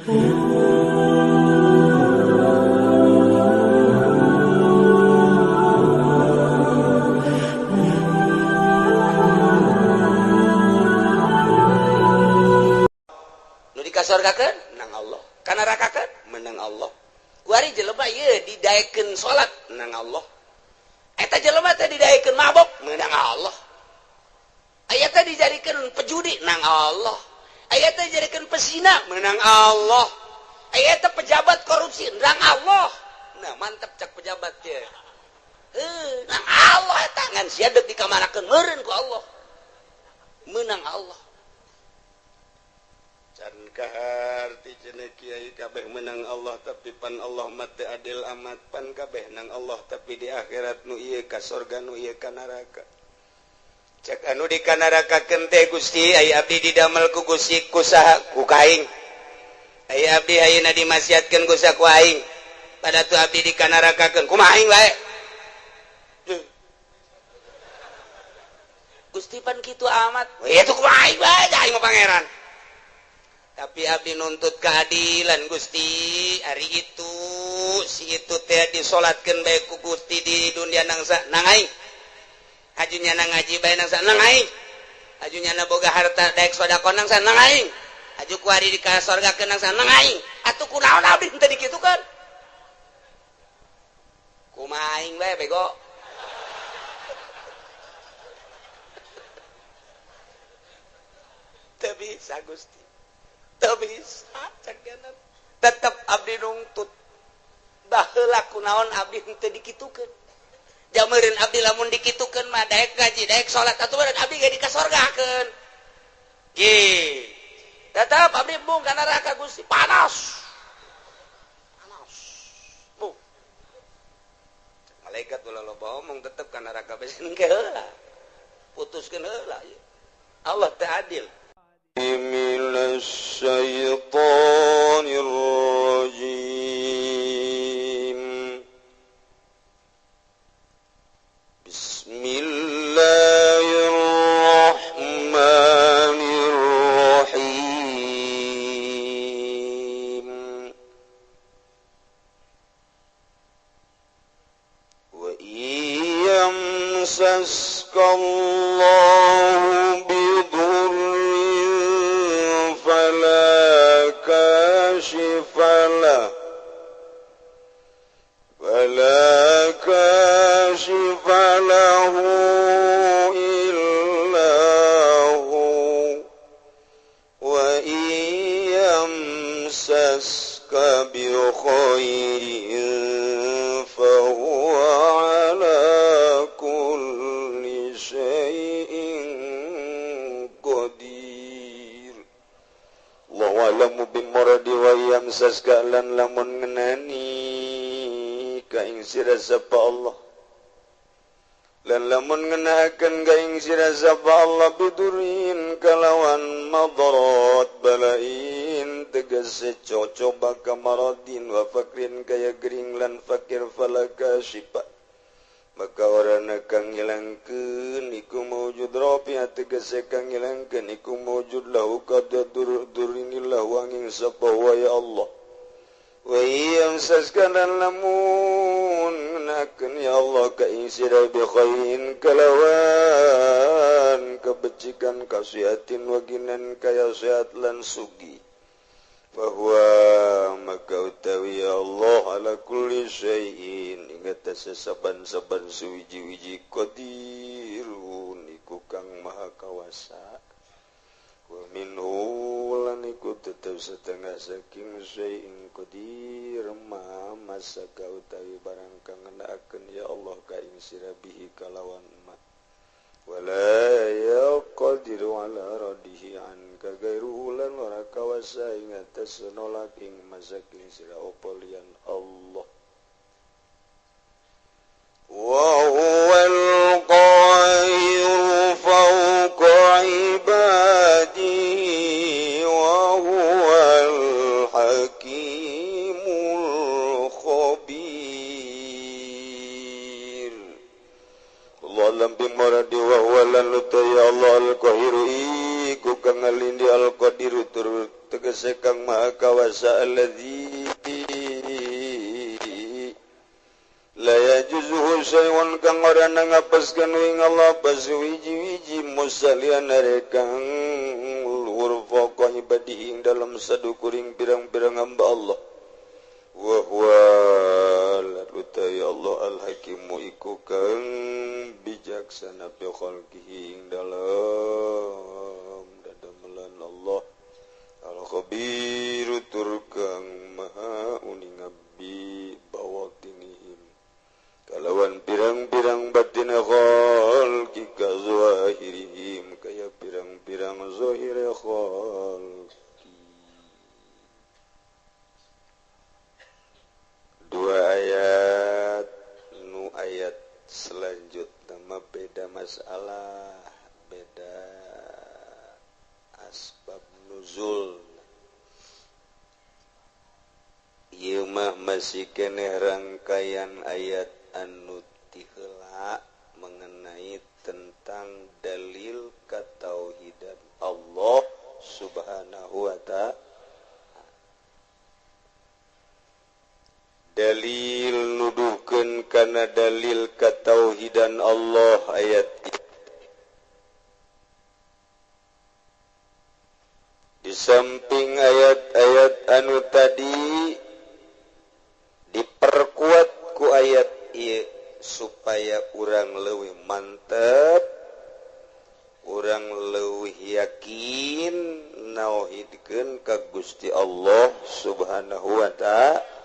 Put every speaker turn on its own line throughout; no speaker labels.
Nu dikasorgakeun menang Allah, kana nerakakeun menang Allah. Kuari jelema ieu didaekeun salat menang Allah. Eta jelema teh didaekeun mabok menang Allah. Aya teh dijadikeun pejudi menang Allah. Aya teh dijadikeun pesina menang Allah. Aya teh pejabat korupsi menang Allah. Nah, mantap cak pejabat teh. Menang Allah eta ngan sia deuk dikamanakeun meureun ku Allah. Menang Allah. Can kaharti cenah kiai kabeh menang Allah tapi pan Allah mah teu adil amat, pan kabeh nang Allah tapi di akhirat nu ieu ka surga nu ieu ka neraka. Cek anu di ka nerakakeun teh Gusti aya abdi didamel ku Gusti ku saha ku kaing. Aya abdi ayeuna dimasiatkeun ku saha ku aing. Pada tu abdi di ka nerakakeun kumaha aing wae. Gusti pan kitu amat. Ya tu kumaha aing wae aing mah pangeran. Tapi abdi nuntut keadilan Gusti. Hari itu si itu teh disolatkeun bae ku Gusti di dunia nangsa nang aing. Ajunya nang ngaji bae nangsa nang aing. Ajunya na boga harta daek sedekah nangsa nang aing. Aju ku ari di ka sorgakeun nangsa nang aing. Atuh kunaon abdi teu dikitukeun. Kumaha aing bae bego. Teu bisa Gusti. Teu bisa cakenan. Tetep abdi nuntut. Baheula kunaon abdi teu dikitukeun. Jameureun abdi lamun dikitukeun mah daek ngaji, daek salat atuh bener abdi ge dikasorgakeun. Ge. Tetep abdi embung ka neraka Gusti panas. Panas. Bu. Malaikat ulah loba omong tetep ka neraka besen ge heula. Putuskeun heula. Allah teu adil. Minas syaitanir rajim. Bismillahirrahmanirrahim. Wa iyamsaskallahu bidurrin fala kashifa lahu illa hu wa iyamsaska bi khairin fa huwa ala kulli syai'in qadir. Allahu a'lamu bimuradi wa yamsaska lan lamun ngenani ka ing sira sapa Allah lan lamun ngenakeun ka ing sira sapa Allah bidurin kalawan madarat balain tegese cocoba ka maradin wa fakrin kaya gering lan fakir falaka syifa maka orana kang ngilangkeun iku maujud rafi tegese kang ngilangkeun iku maujud lahu qadadur durinillah wanging sapa wa ya Allah wa iyam saskanan lamun nakeun ya Allah ka ing sira bi khairin kalawan kebecikan kasiatin waginan kaya sehat lan sugi bahwa maka utawi ya Allah ala kulli syai'in ing atase saban-saban suwiji-wiji qadirun iku kang maha kawasa wa minhu lan iku tetep setengah saking syai'in qadir ma masaka utawi barang kang ngenakaken ya Allah ka ing sira bihi kalawan ma wala yaqdiru ala radihi an kagairu lan ora kawasa ing atas nolak ing masaking sira opolian Allah wa huwal qahiru fawqa ibadihi wa huwal hakimul khabir. Allah lam bimuradi wa huwa lan ya Allah al-qahiru iku kang ngalindi al-qadiru tur tegese kang maha kawasa alladzi la yajuzuhu syai'un kang ora ngapaskeun ing Allah basuwiji-wiji musalian kang luhur faqah ibadihi ing dalam sadukuring pirang-pirang hamba Allah wa huwa lalutai Allah al-hakimu iku kang bijaksana fi khalqihi ing dalam dadamelan Allah al-khabiru tur kang maha uning abdi bawatinihim kalawan pirang-pirang batin khalqi ka zahirihim kaya pirang-pirang zahir khalqi. Dua ayat nu ayat selanjutnya beda masalah, beda asbab nuzul. Ieu mah masih keneh rangkaian ayat anu ti heula mengenai tentang dalil katauhidan Allah Subhanahu wa ta'ala. Dalil nuduhkeun kana dalil katauhidan Allah ayat itu. Di samping ayat-ayat anu tadi diperkuat ku ayat ieu supaya urang leuwih mantep, urang leuwih yakin nauhidkeun ka Gusti Allah Subhanahu wa ta'ala.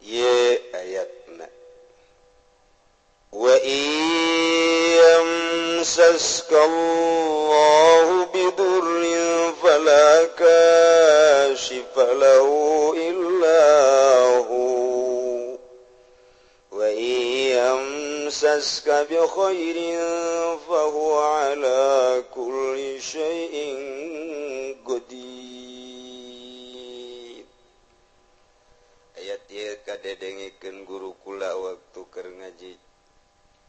Ye ayatna wa yamsaskallahu bidurrin fala kashifa lahu illahu wa yamsaska bi khairin fahuwa ala kulli syai'in qadir. Ayat ieu kadedengikeun guru kula waktu keur ngaji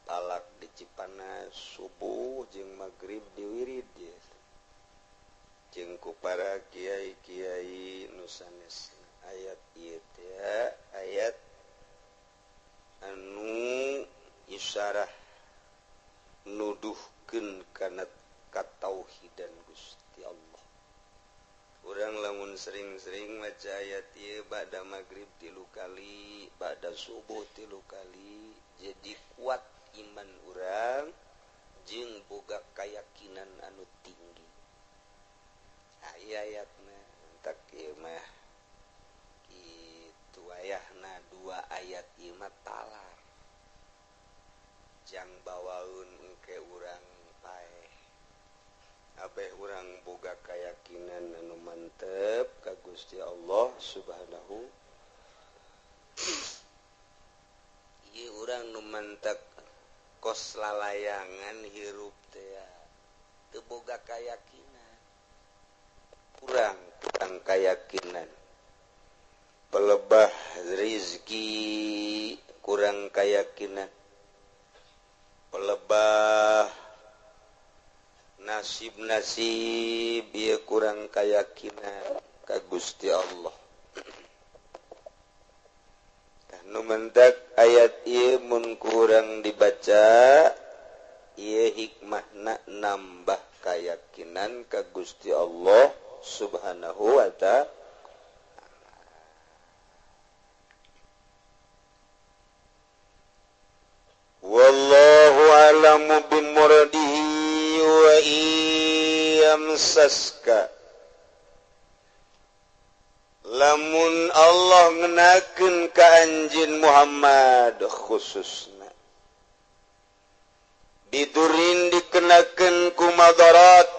talak di Cipanas subuh jeung magrib di wirid ya. Jeung ku para kiai-kiai nu sanesna. Ayat ieu teh ayat anu isyarah nuduhkeun kana katauhidan Gusti Allah. Urang lamun sering-sering maca ayat ieu ba'da magrib 3 kali, ba'da subuh 3 kali, jadi kuat iman urang jeung boga kayakinan anu tinggi. Ayatna entak ieu mah kitu ayahna 2 ayat ieu mah talar. Jang bawaun engke urang paeh. Abeh urang boga kayakinan anu mantep ka Gusti Allah Subhanahu. Ieu urang nu mantep kos lalayangan hirup teh teu boga kayakinan. Urang kayakinan. Pelebah rezeki kurang kayakinan. Pelebah nasib-nasib ieu kurang kayakinan ka Gusti Allah. Nu mentak ayat ieu mun kurang dibaca ieu hikmahna nambah kayakinan ka Gusti Allah Subhanahu wa ta'ala. Wallahu a'lamu bimuradihi wa iyamsaska lamun Allah ngenakeun ka anjeun Muhammad khususna bidurin dikenakeun ku madarat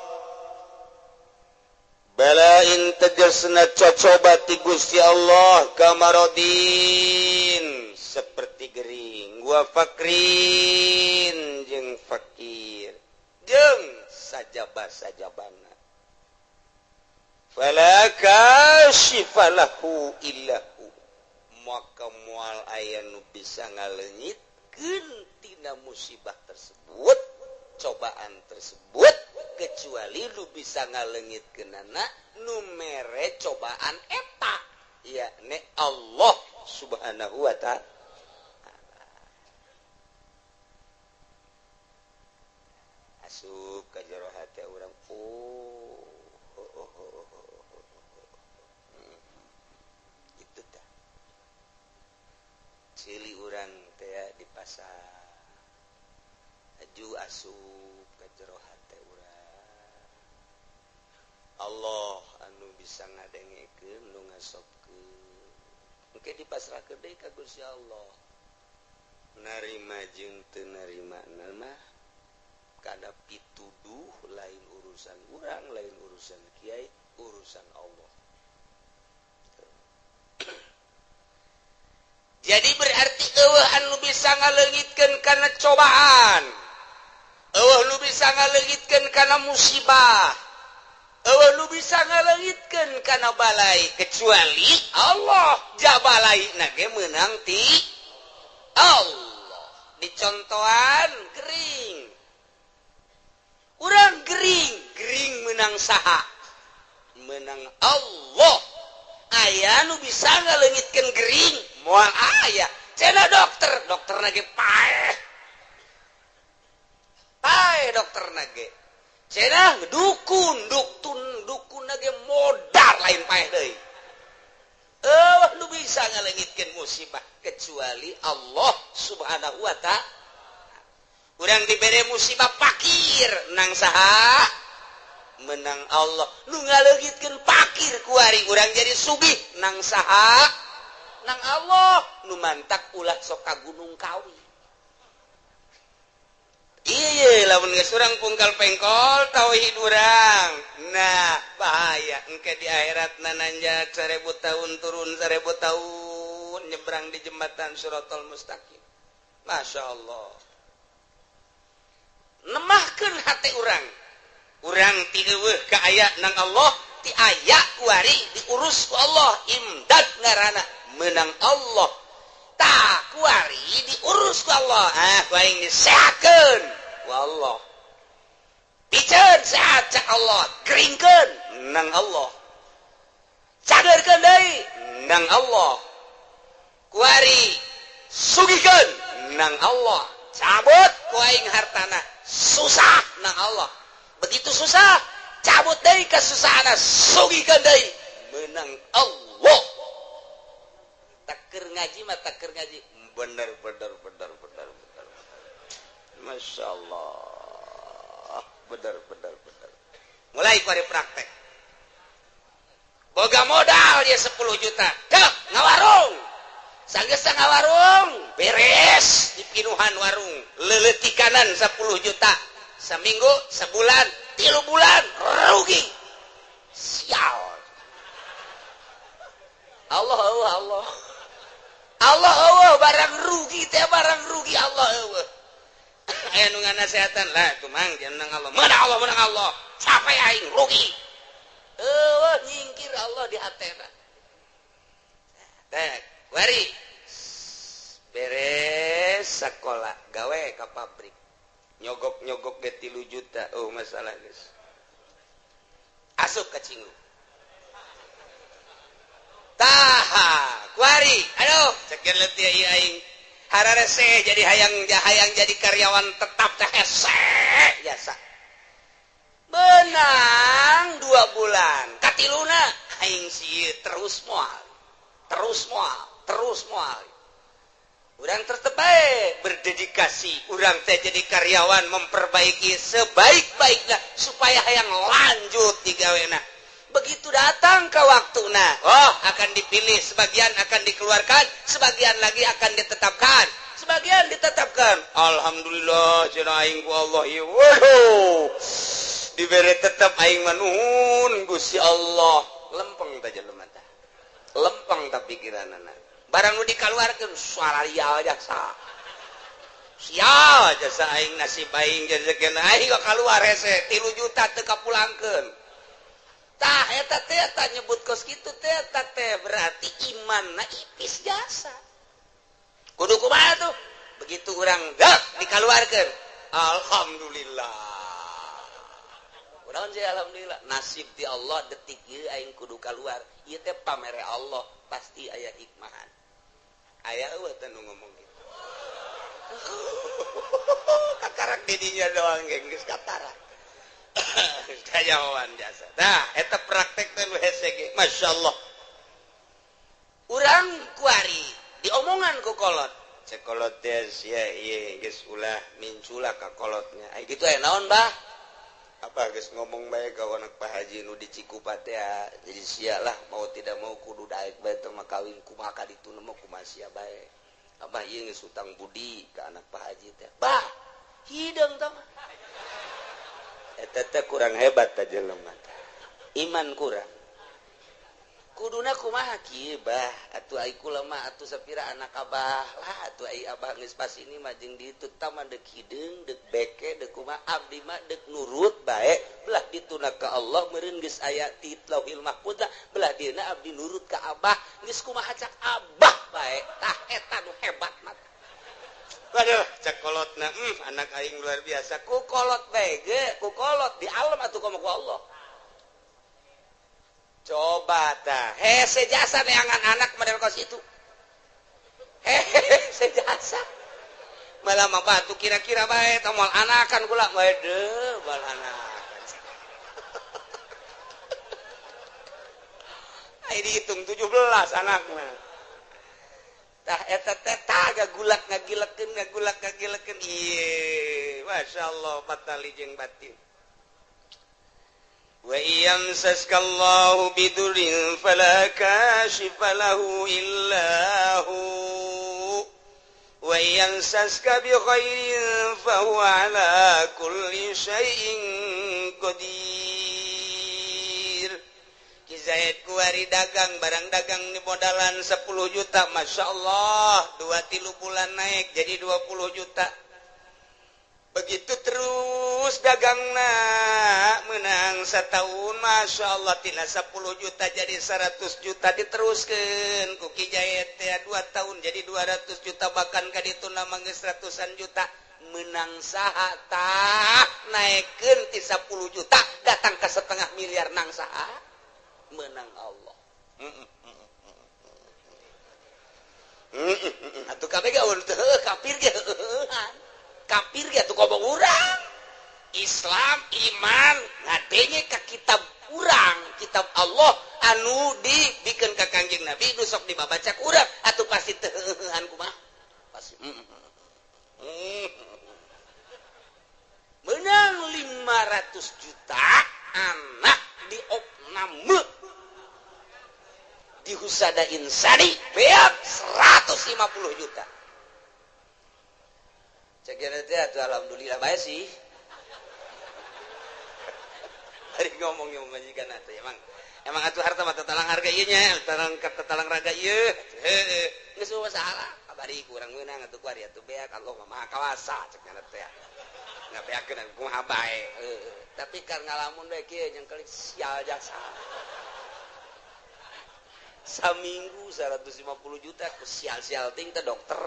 balain tegasna cocoba ti Gusti Allah kamarodin seperti gering wa fakrin jeung fakir jeung sajabah-sajabana fala kashifa lahu illahu maka moal aya nu bisa ngaleungitkeun tina musibah tersebut
cobaan tersebut kecuali lu bisa ngalengitkeunana nu mere cobaan eta yakni Allah Subhanahu wa ta'ala. Asup ka jero hati urang itu tah cili urang teh di pasar aju asup ka jero hati urang Allah anu bisa ngadengekeun nu ngasopkeun engke dipasrahkeun deui ka Gusti Allah narima jeung teu narimana mah kada pituduh lain urusan urang lain urusan kiai urusan Allah. Jadi berarti eueuh anu bisa ngaleungitkeun kana cobaan eueuh nu bisa ngaleungitkeun kana musibah eueuh nu bisa ngaleungitkeun kana balai kecuali Allah jabalaina ge meunang ti Allah. Dicontohan gering urang gering menang saha menang Allah aya nu bisa ngaleungitkeun gering moal aya cenah dokter nage paeh dokter nage cenah dukun nage modal lain paeh deui nu bisa ngaleungitkeun musibah kecuali Allah Subhanahu wa ta'ala. Urang dibere musibah fakir nang saha menang Allah nu ngaleungitkeun fakir kuari urang jadi sugih nang saha nang Allah nu mantak ulah sok ka Gunung Kawi ieu lamun geus urang pungkal pengkol tauhid urang nah bahaya engke di akhiratna nanjak 1000 tahun turun 1000 tahun nyebrang di jembatan Siratal Mustaqim. Masya Allah nemahkeun hati urang ti eueuh ka aya nang Allah ti aya kuari diurus ku Allah imdad ngaranna menang Allah tah kuari diurus ku Allah ku aing disehatkeun ku Allah piceun sehat cak Allah geringkeun nang Allah cagerkeun deui nang Allah kuari sugihkeun nang Allah cabut ku aing hartana susah nang Allah begitu susah cabut deui kasusahana sugihkeun deui meunang Allah takeur ngaji mah takeur ngaji bener Masya Allah bener mulai kuari praktek boga modal dia 10 juta dek ngawarung sanggeus ngawarung beres di pinuhan warung leuleutik kanan 10 juta seminggu sebulan 3 bulan rugi sial Allah barang rugi teh barang rugi Allah eueuh aya nu nganasehatan lah itu mang jeneng Allah menang Allah capek aing rugi eueuh nyingkir Allah di hatena teh wari beres sekolah gawe ka pabrik nyogok ge 3 juta masalah geus asup ka cinggu taha kuari aduh cekeun leutik ieu aing hararese jadi hayang jadi karyawan tetap teh hese biasa benang 2 bulan katiluna aing sieu terus moal urang tertebae berdedikasi urang teh jadi karyawan memperbaiki sebaik-baiknya supaya hayang lanjut digawena begitu datang ke waktuna akan dipilih sebagian akan dikeluarkan sebagian lagi akan ditetapkan alhamdulillah cenah aing ku Allah ieu dibere tetap aing manuhun Gusti Allah lempeng teh jelema teh lempeng teh pikiranna barang nu dikaluarkeun suararia jasa sial jasa aing nasib aing rezekina aing kok kaluar hese 3 juta teu kapulangkeun tah eta teh nyebut kos kitu teh berarti imanna ipis jasa kudu kumaha tuh begitu urang dak dikaluarkeun alhamdulillah alhamdulillah nasib di Allah detik ieu aing kudu keluar ieu teh pamere Allah pasti aya hikmahan aya eueuh teh nu ngomong gitu kakarak didinya doang geus katara kayawan jasa tah eta praktek teh nu hese ge masyaallah urang kuari diomongan ku kolot cek kolot teh sia ieu geus ulah minculah ka kolotnya ai kitu aya naon bah apa guys ngomong baik kau anak Pak Haji nu di Cikupa teh jadi sia lah mau tidak mau kudu daek bae teh mah kawin kumaha ditu mah kumaha sia bae abah ieu geus utang budi ka anak Pak Haji teh bah hideung tah mah eta teh kurang hebat tah jelema teh iman kurang kuduna kumaha kieu bah atuh ai kula mah atuh sapira anak abah lah atuh ai abah geus pas ini mah jeung ditu tah mah deuk hideung deuk beke deuk kumaha abdi mah deuk nurut bae belah dituna ka Allah meureun geus aya ti Lauhil Mahfuz belah dieuna abdi nurut ka abah geus kumaha cak abah bae tah eta nu hebat mah waduh cak kolotna anak aing luar biasa ku kolot bae ge ku kolot di alam atuh ka Allah coba dah sejasa neangan anak model kos itu sejasa malah mah batu kira-kira bae tomal anakan kula waduh bal anakan ai dihitung 17 anakna tah eta teh tah gagulak ngagilekeun ieu masyaallah batali jeung batin wa yamsaskallahu bidurin fala kashifa lahu illa hu wa yamsaska bi khairin fa huwa ala kulli syai'in qadir Ki Zaid kuari dagang barang dagang di modalan 10 juta masyaallah 2-3 bulan naik jadi 20 juta begitu terus dagangna menang setahun Masya Allah tina 10 juta jadi 100 juta diteruskan ku Ki Jayet ya 2 tahun jadi 200 juta bahkan kaditu nama geus ratusan juta menang saha tah naikkeun ti 10 juta datang ke 0,5 miliar nang saha menang Allah atuh kabeh gaul teu kafir ge kafir ya tuh kobong urang Islam iman ngadenge ka kitab urang kitab Allah anu dibikin ka Kangjeng Nabi nu sok dibabaca urang atuh pasti teu heuhan kumaha pasti menang 500 juta anak di opname di Husada Insani beak 150 juta cek teh atuh alhamdulillah bae sih. Hari ngomongnya majikan atuh emang atuh harta mah tatalang harga ieu nya, tatalang raga ieu. Heeh. Geus salah. Abari kurang meunang atuh kuari atuh beak Allah mah maha kawasa cek teh. Ngabeakeun kumaha bae. Heeh. Tapi kan ngalamun bae kieu jeung kali sial jasa. Saminggu 150 juta ku sial-sial ting teh dokter.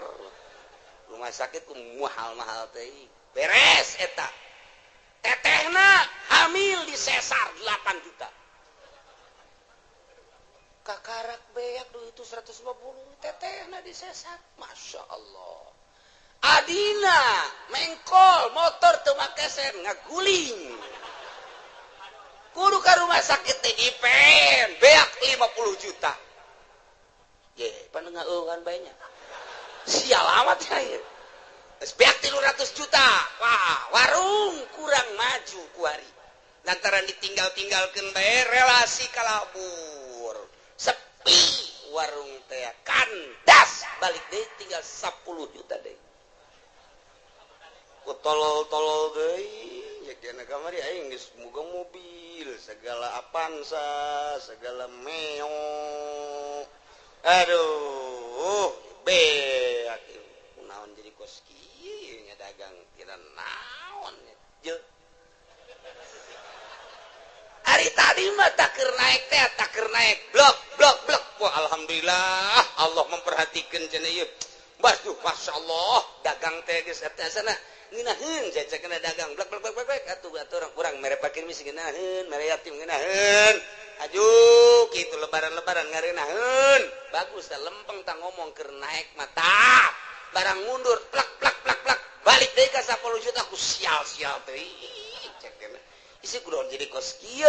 Rumah sakit ku mahal-mahal teh beres eta tetehna hamil di sesar 8 juta kakarak beak duit itu 150 tetehna di sesar Masya Allah adina mengkol motor teu make sen ngaguling kudu ka rumah sakit teh dipen beak 50 juta ye panengah eueuhan bae nya sial amat ya beak 300 juta wah warung kurang maju kuari lantaran ditinggal-tinggalkeun bae relasi kalabur sepi warung teh kandas balik deui tinggal 10 juta deui ku tolol-tolol deui nya kana kamari aing geus boga mobil segala Avanza segala Meo aduh beak naon jadi kos kieu nya dagang tira naon je hari tadi mah takeur naik teh takeur naik blok wah alhamdulillah Allah memperhatikan cenah ieu waduh masyaallah dagang teh geus eta sana ngeunaheun jajakeun dagang blok atuh urang mere pakeun pengemis ngeunaheun mere yatim ngeunaheun ajuk kitu lebaran-lebaran ngareunahun bagus tah lempeng tah ngomong keur naek mata barang mundur plak plak plak plak balik deui ka 10 juta aku sial-sial teh cek kana isi kudu jadi kos kieu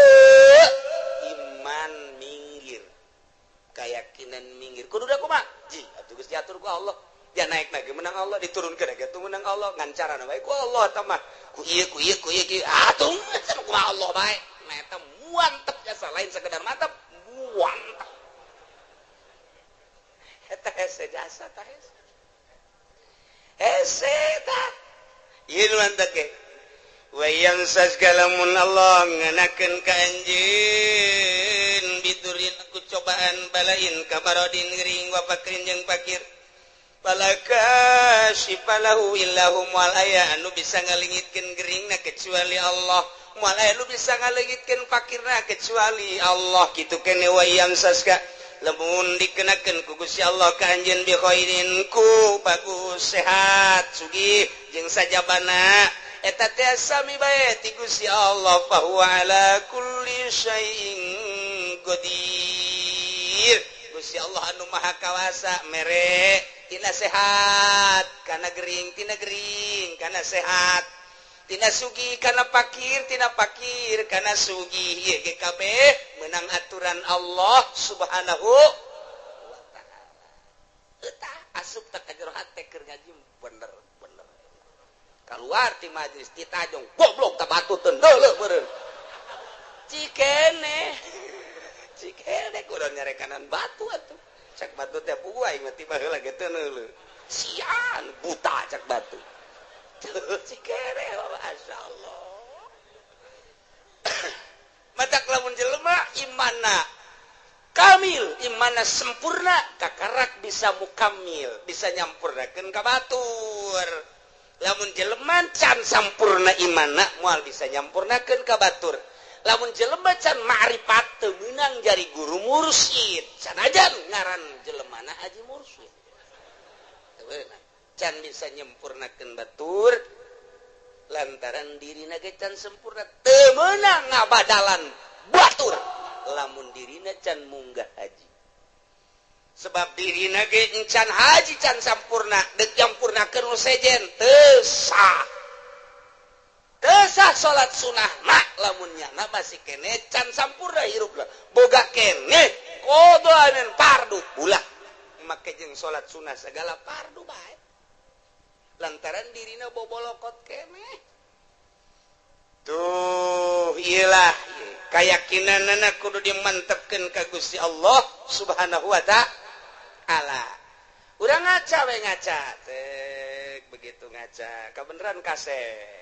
iman minggir keyakinan minggir kudu da kumaha ji atuh geus diatur ku Allah dia naik lagi menang Allah diturunkeun ge tuh menang Allah ngancarana bae ku Allah tah mah ku ieu atuh kumaha Allah bae eta muantep jasa lain sekedar mantap muantep eta hese jasa tah hese tah ieu mantep ge wayang saskalamun Allah nganakeun ka anjeun biturin aku cobaan balain kabarodin gering wa fakrin jeung fakir palaka sifalahu illahum wal aya anu bisa ngalingitkeun geringna kecuali Allah moal aya nu bisa ngaleungitkeun fakirna kecuali Allah kitu keneh wayang saska lamun dikenakeun ku Gusti Allah ka anjeun bi khairin ku bagus sehat sugih jeung sajabana eta teh sami bae ti Gusti Allah fa huwa ala kulli syai'in qadir Gusti Allah anu maha kawasa mere tina sehat kana gering kana sehat tina sugih kana fakir kana sugih ieu ge kabeh meunang aturan Allah Subhanahu wa taala eta asup teh ka jero hate keur ngaji bener kaluar ti majelis ditajong goblok tah batu teu deuleuh meureun cikene kudu nyarekanan batu atuh cak batu teh pugu aing mah tiba heula ge teu neuleuh sian buta cak batu cikere masyaallah mata lamun jelema imanna kamil imanna sempurna kakarak bisa mukamil bisa nyampurnakeun ka batur lamun jelema can sampurna imanna moal bisa nyampurnakeun ka batur lamun jelema can ma'rifat teu meunang jari guru mursyid sanajan ngaran jelemana haji mursyid teu beunang can bisa nyempurnakeun batur lantaran dirina ge can sempurna teu meunang ngabadalan batur lamun dirina can munggah haji sebab dirina ge encan haji can sampurna deuk nyampurnakeun nu sejen teu sah salat sunah mak lamun nyana masih kene can sampurna hirupna boga kene kodoaneun fardu ulah make jeung salat sunah segala fardu bae lantaran dirina bobolokot kene tuh iyalah keyakinanna kudu dimantepkeun ka Gusti Allah Subhanahu wa taala urang ngaca we ngaca teh begitu ngaca kabeneran kasep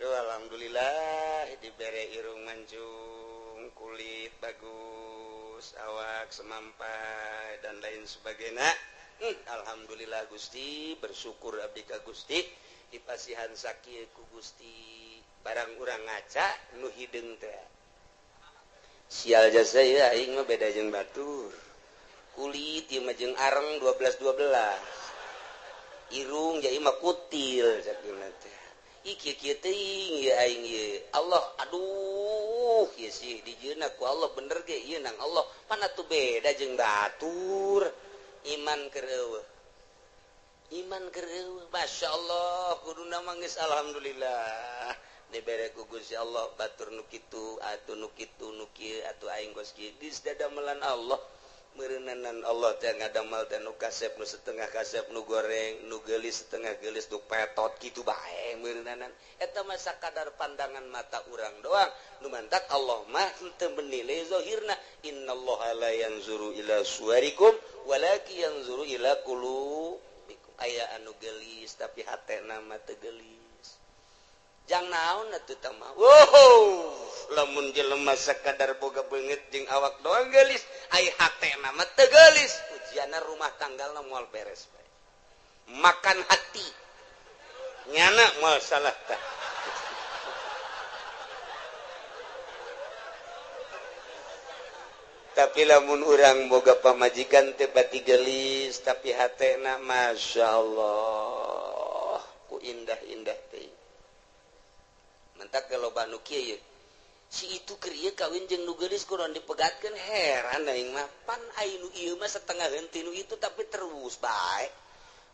alhamdulillah dibere irung mancung kulit bagus awak semampai dan lain sebagainya alhamdulillah Gusti bersyukur abdi ka Gusti dipasihan sakieu ku Gusti barang urang ngaca nu hideung teh sial jasa ieu aing mah beda jeung batur kulit ieu mah jeung areng 12 irung jadi mah kutil sakeuna teh iki kieu teuing ieu aing ieu Allah aduh ieu sih dijieunna ku Allah bener ge ieu nang Allah mana tuh beda jeung batur iman keur eueuh masyaallah kuduna manggeus alhamdulillah dibere ku Gusti Allah batur nu kitu atuh nu kitu nu kieu atuh aing geus kieu geus dadamelan Allah meureunanan Allah teh ngadamal teh nu kasep nu setengah kasep nu goreng nu geulis setengah geulis nu petot kitu bae meureunanan eta mah sakadar pandangan mata urang doang nu mantak Allah mah teu menilai zahirna innallaha la yanzuru ila suwarikum walakin yanzuru ila qulubikum aya anu geulis tapi hatena mah teu geulis jang naon atuh tah mah wow lamun jelema sakadar boga beungeut jeung awak doang geulis ai hatena mah teu geulis ujianna rumah tanggalna moal beres bae makan hati nyana moal salah tah tapi lamun urang boga pamajikan teh bati geulis tapi hatena masyaallah ku indah-indah teh mentak kalau banu kieu si itu kriya kawin jeung nu geulis kunaon dipegatkeun heran aing mah pan aya nu ieu mah setengah henteu nu itu tapi terus bae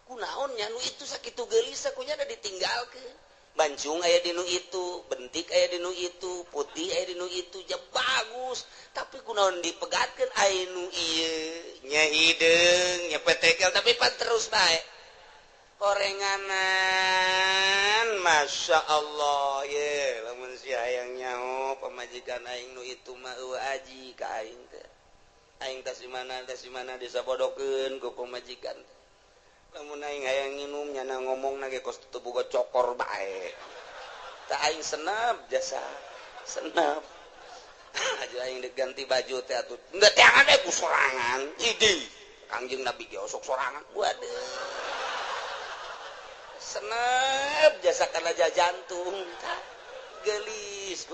kunaon nya nu itu sakitu geulis sakunya da ditinggalkeun bancung aya di nu itu bentik aya di nu itu putih aya di nu itu ya bagus tapi kunaon dipegatkeun aya nu ieu nya hideung nya petekel tapi pan terus bae korenganan Masya Allah ye lamun si hayang nyaho pamajikan aing nu itu mah eueuh aji ka aing teh aing tas di mana disabodokeun ku pamajikan lamun aing hayang nginum nyana ngomongna ge kos teu boga cokor bae tah aing senep jasa senep aja aing diganti baju teh atuh enggak teangan teh ku sorangan idi Kangjeng Nabi ge osok sorangan waduh senep jasa kana jantung gelis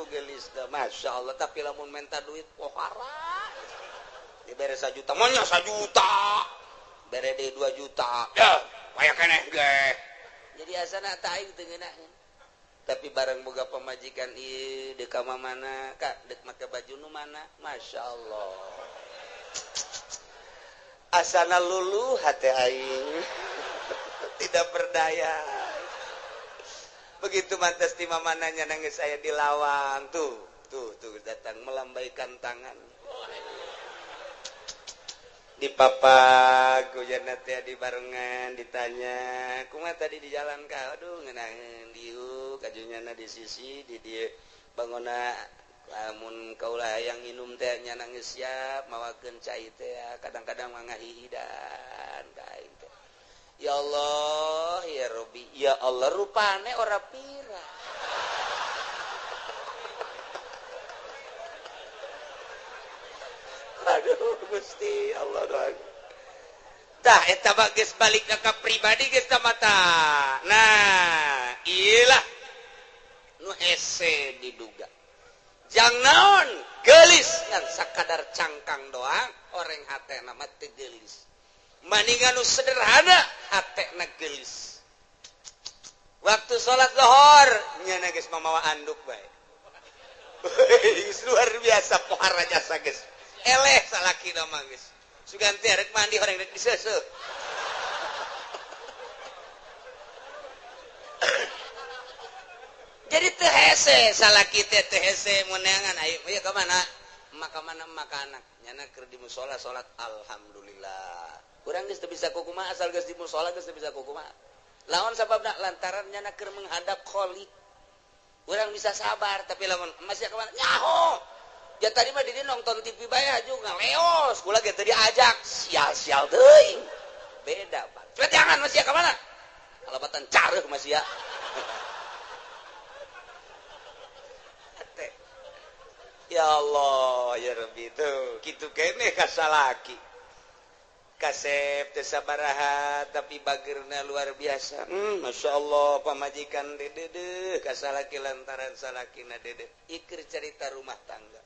dah Masya Allah tapi lamun minta duit pohara dibere 1 juta monya 1 juta bere deui 2 juta ya aya keneh ge jadi asana teh aing teu ngeunaheun tapi bareng boga pamajikan ieu deuk ka mana Kak deuk make baju nu mana Masya Allah asana luluh hate aing tidak berdaya begitu mantas di mamananya nangis saya di lawang tuh datang melambaikan tangan di papa kujana teh di barengan ditanya kumaha tadi di jalan ka aduh ngeunaheun dieu kajunyana di sisi di dieu bangona lamun kaulah hayang nginum teh nya nangis siap mawakeun cai teh kadang-kadang mangga hihidan ka aing teh ya Allah ya Robbi ya Allah rupane ora pira aduh Gusti Allah doang tah eta mah geus balik ka pribadi geus tah mata nah iyalah nu hese diduga jang naon geulis ngan sakadar cangkang doang oreng hatena mah teu geulis maningan nu sederhana hatena geulis waktu salat zuhur nyana geus mamawa anduk bae luar biasa pohara jasa geus eleh salakina mah geus suganti arek mandi horeng rek diseuseuh jadi teu hese salaki teh teu hese moneangan ayo ka mana anak nyana keur di mushola salat alhamdulillah urang geus teu bisa kukumaha asal geus di mushola geus teu bisa kukumaha lawan sababna lantaran nyana keur menghadap kholiq urang bisa sabar tapi lamun masih ka mana nyaho ya tadi mah di nonton TV bae juga ngaleos kula ge teu diajak sial-sial teuing beda Pak coba jangan masih ka mana alabatan careuh masih ya ya Allah ya Rabbi tuh kitu keneh ka salaki kasep teu sabaraha tapi bageurna luar biasa Masya Allah pamajikan dedeh ka salaki lantaran salakina dedeh ikir cerita rumah tangga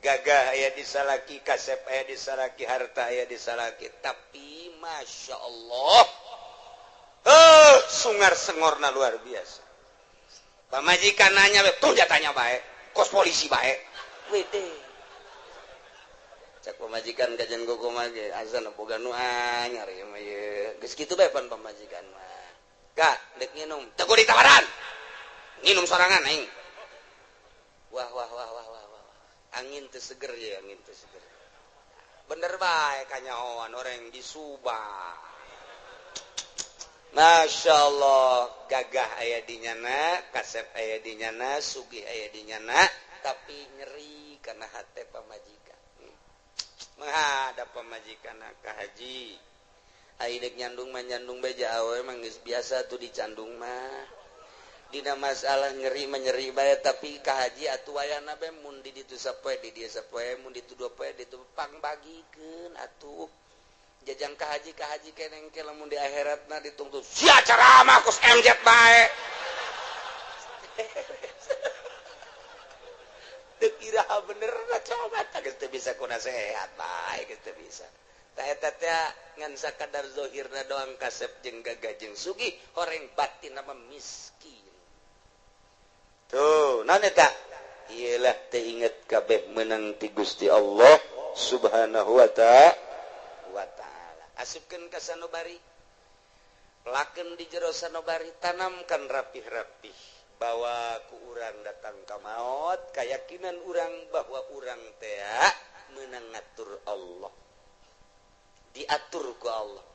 gagah aya di salaki kasep aya di salaki harta aya di salaki tapi Masya Allah sungar sengorna luar biasa pamajikan nanya tuh jatanya bae kos polisi bae wede cak pamajikan kajian gogoma ge azan boga nu anyar ieu mah ye geus kitu bae pan pamajikan mah Kak dek nginum teu kudu ditawaran nginum sorangan aing wah angin teu seger ya angin teu seger bener bae kanyahoan orang di Subang Masya Allah gagah aya di nyana kasep aya di nyana sugih aya di nyana tapi nyeri karena hati pamajikan menghadap pamajikan ka haji aidek nyandung mah nyandung beja awe mah geus biasa tuh dicandung mah dina masalah nyeri menyeri bae tapi ka haji atuh wayahna bae mun di ditu sapoe di dieu sapoe mun ditu dua poe ditu pangbagikeun atuh jajang ka haji keneng ke lamun di akhiratna ditungtu sia ceramah kos MZ bae teu kira bener coba geus teu bisa kuna sehat bae geus teu bisa tah eta teh ngan sakadar zahirna doang kasep jeung gagah jeung sugih horeng batinna mah miskin tuh naon eta
ialah teingat kabeh menang ti Gusti Allah subhanahu wa ta'ala.
Asupkeun ka sanubari, lakeun di jero sanubari, tanamkan rapih-rapih bahwa ku urang datang ka maot, keyakinan urang bahwa urang teh meunang ngatur Allah, diatur ku Allah.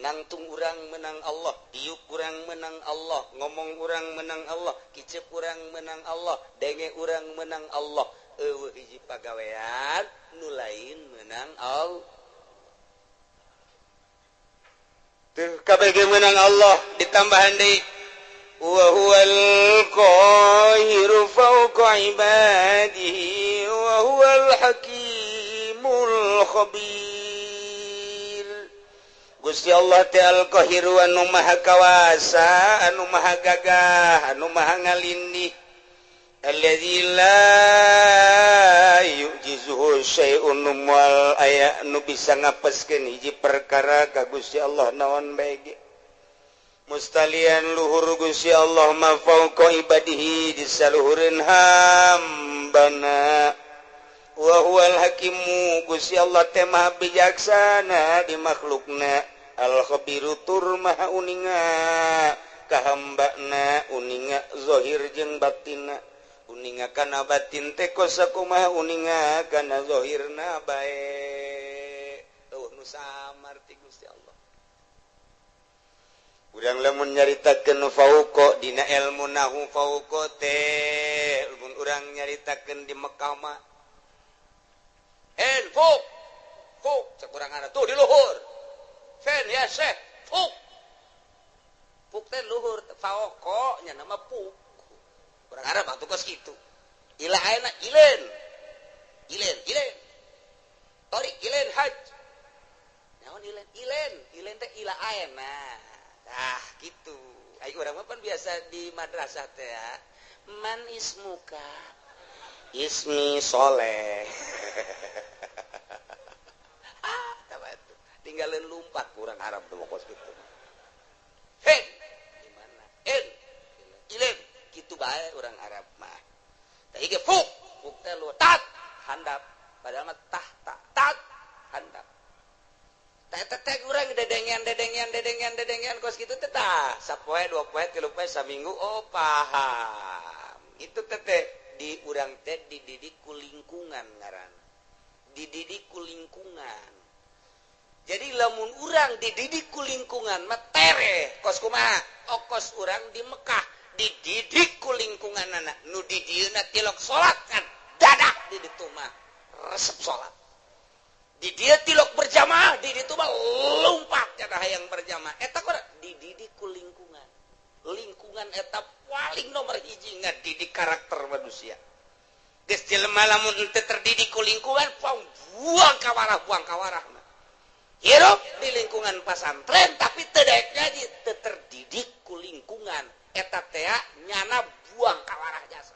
Nangtung urang menang Allah, diuk urang menang Allah, ngomong urang menang Allah, kicep urang menang Allah, denge urang menang Allah. Eueuh hiji pagawean nu lain menang Allah. Teu kabeh menang Allah, ditambahan deui wa huwal qahiru fawqa ibadihi wa huwal hakimul khabir. Gusti Allah teh al-qahiru anu maha kawasa, anu maha gagah, anu maha ngalindih. Alladzi la yujizuhu syai'un wal aya nu bisa ngapeskeun hiji perkara ka Gusti Allah naon bae ge. Mustalian luhur Gusti Allah ma fauqa ibadihi di saluhureun hambana. Wa huwal hakimu Gusti Allah teh maha bijaksana di makhlukna. Al-khabiru tur maha uninga ka hambana, uninga zahir jeung batinna. Uninga kana batin teh kosakumaha uninga kana zahirna bae. Tuh nu samar ti Gusti Allah. Urang lamun nyaritakeun fauqa dina ilmu nahu fauqa teh mun urang nyaritakeun di Mekah mah fuk cek urang ada tuh di luhur fen ya syekh fuk teh luhur fauqa nya nama fuk urang Arab atuh kos kitu ila ayeuna ilen torik ilen haj naon ilen teh ila ayeuna gitu ayo urang mah pan biasa di madrasah teh ya man ismuka ismi soleh tinggalin lumpat kurang Arab tuh kos gitu gimana ilen gitu bae orang Arab mah teh ge fuk teh lu tat handap padahal mah tat handap teh urang dedengian kos kitu teh tah sapoe dua poe tilu poe saminggu oh paham itu teh di urang teh dididik ku lingkungan ngaranna dididik ku lingkungan. Jadi lamun urang dididik ku lingkungan mah tere kos kumaha okos urang di Mekah dididik ku lingkungan anak nu di dieuna tilok salat kan dadak di ditu mah resep salat di dia tilok berjamaah di ditu mah lumpat cenah hayang berjamaah eta kok dididik ku lingkungan eta paling nomor hiji ngadidik karakter manusia geus jelema lamun teu terdidik ku lingkungan buang kawarah hirup di lingkungan pesantren tapi tedeknya terdidik ku lingkungan eta teh nyana buang kawarah jasa.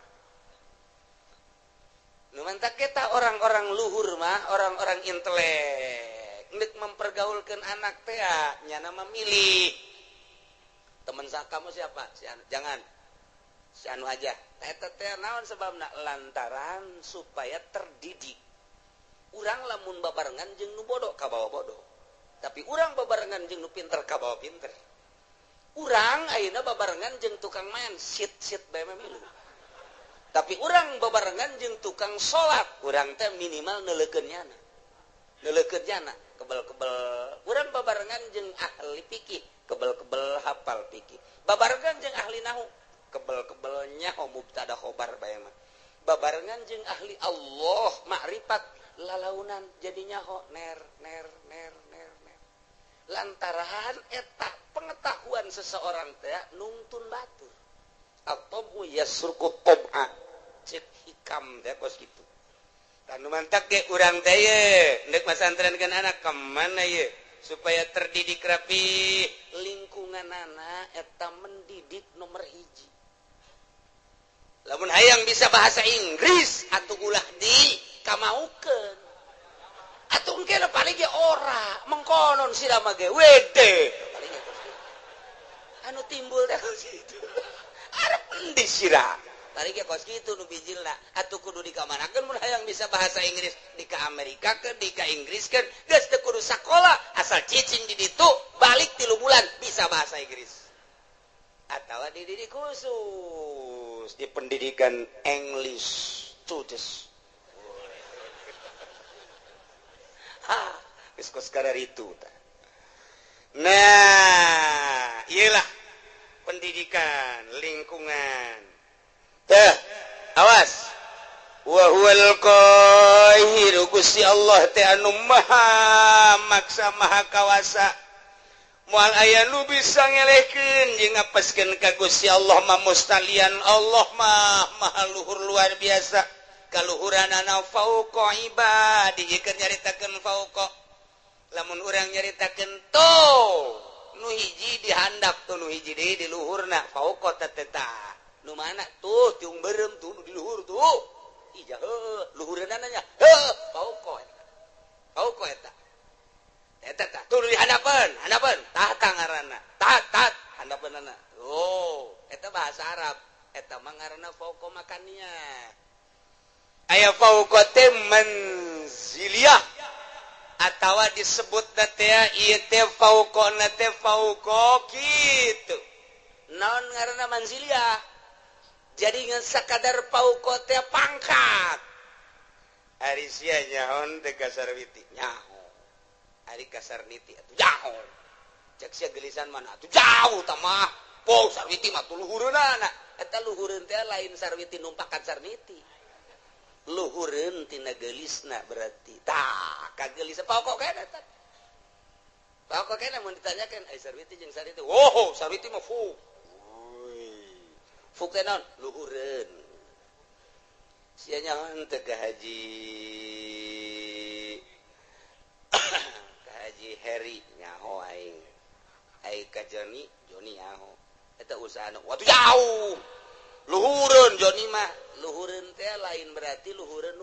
Nu mantap kita orang-orang luhur mah orang-orang intelek ngeuk mempergaulkeun anak teh nyana memilih. Teman kamu siapa? Si anu. Jangan. Si anu aja. Eta teh naon sebabna lantaran supaya terdidik. Urang lamun babarengan jeung nu bodoh ka bawa bodoh. Tapi urang babarengan jeung nu pinter ka bawa pinter. Urang ayeuna babarengan jeung tukang main sit bae milu. Tapi urang babarengan jeung tukang salat, urang teh minimal neulekeun nyana. Kebel-kebel urang babarengan jeung ahli fikih, kebel-kebel hafal fikih. Babarengan jeung ahli nahu, kebel-kebel nyaho mubtada khobar bae mah. Babarengan jeung ahli Allah, makrifat lalaunan jadi nyaho ner. Lantaran eta pengetahuan seseorang teh nungtun batur atau yasruku tab'a cek hikam teh kos kitu tanu mantak ge urang teh ye neuk masantrenkeun anak ka mana ye supaya terdidik rapi lingkunganana eta mendidik nomor hiji lamun hayang bisa bahasa Inggris atuh ulah di kamaukeun atuh engke paling ge ora mengkonon sirama ge wede paling anu timbul teh kitu arep endi sira tarik kos gitu nu bijilna atuh kudu dikamanakeun mun hayang bisa bahasa Inggris di ka Amerika ke di ka Inggris kan geus teu kudu sakola asal cicing di ditu balik 3 bulan bisa bahasa Inggris atawa dididik khusus di pendidikan English studies geus kos karar itu nah iyalah pendidikan lingkungan teh awas wa huwal qahiru Gusti Allah teh anu maha maksa maha kawasa moal aya nu bisa ngelehkeun jeung ngapeskeun ka Gusti Allah mah mustalian Allah mah maha luhur luar biasa kaluhuranana fauqa ibadi jikeun nyaritakeun fauqa lamun urang nyaritakeun to nu hiji dihandap tuh nu hiji deui di luhurna fauqa tateta nu mana tuh tiung berem tuh nu di luhur tuh ija luhureunna nya fauqa eta tuh nu dihandapeun tahta ngaranna tat handapeunna eta bahasa Arab eta mah ngaranna fauqa makania aya fauqa teh manziliyah atawa disebut teh ieu teh fauqona teh fauqa kitu naon ngaranna manziliyah jadi ngan sakadar fauqa teh pangkat ari sia nyaon teh kasar witi nyaho ari kasar niti atuh nyaho cek sia gelisan mana atuh jauh tah mah po sarwiti mah tuh luhureunana eta luhureun teh lain sarwiti numpakan sarniti luhureun tina gelisna berarti tah kagelis pokok kana tah pokok kana mun ditanyakeun ai sarwiti jeung sarwiti sarwiti mah fuk teh naon luhureun sia nyaon teh ka haji Heri nyaho aing ka Joni nyaho eta usahana watu jauh luhureun Joni mah luhureun teh lain berarti luhureun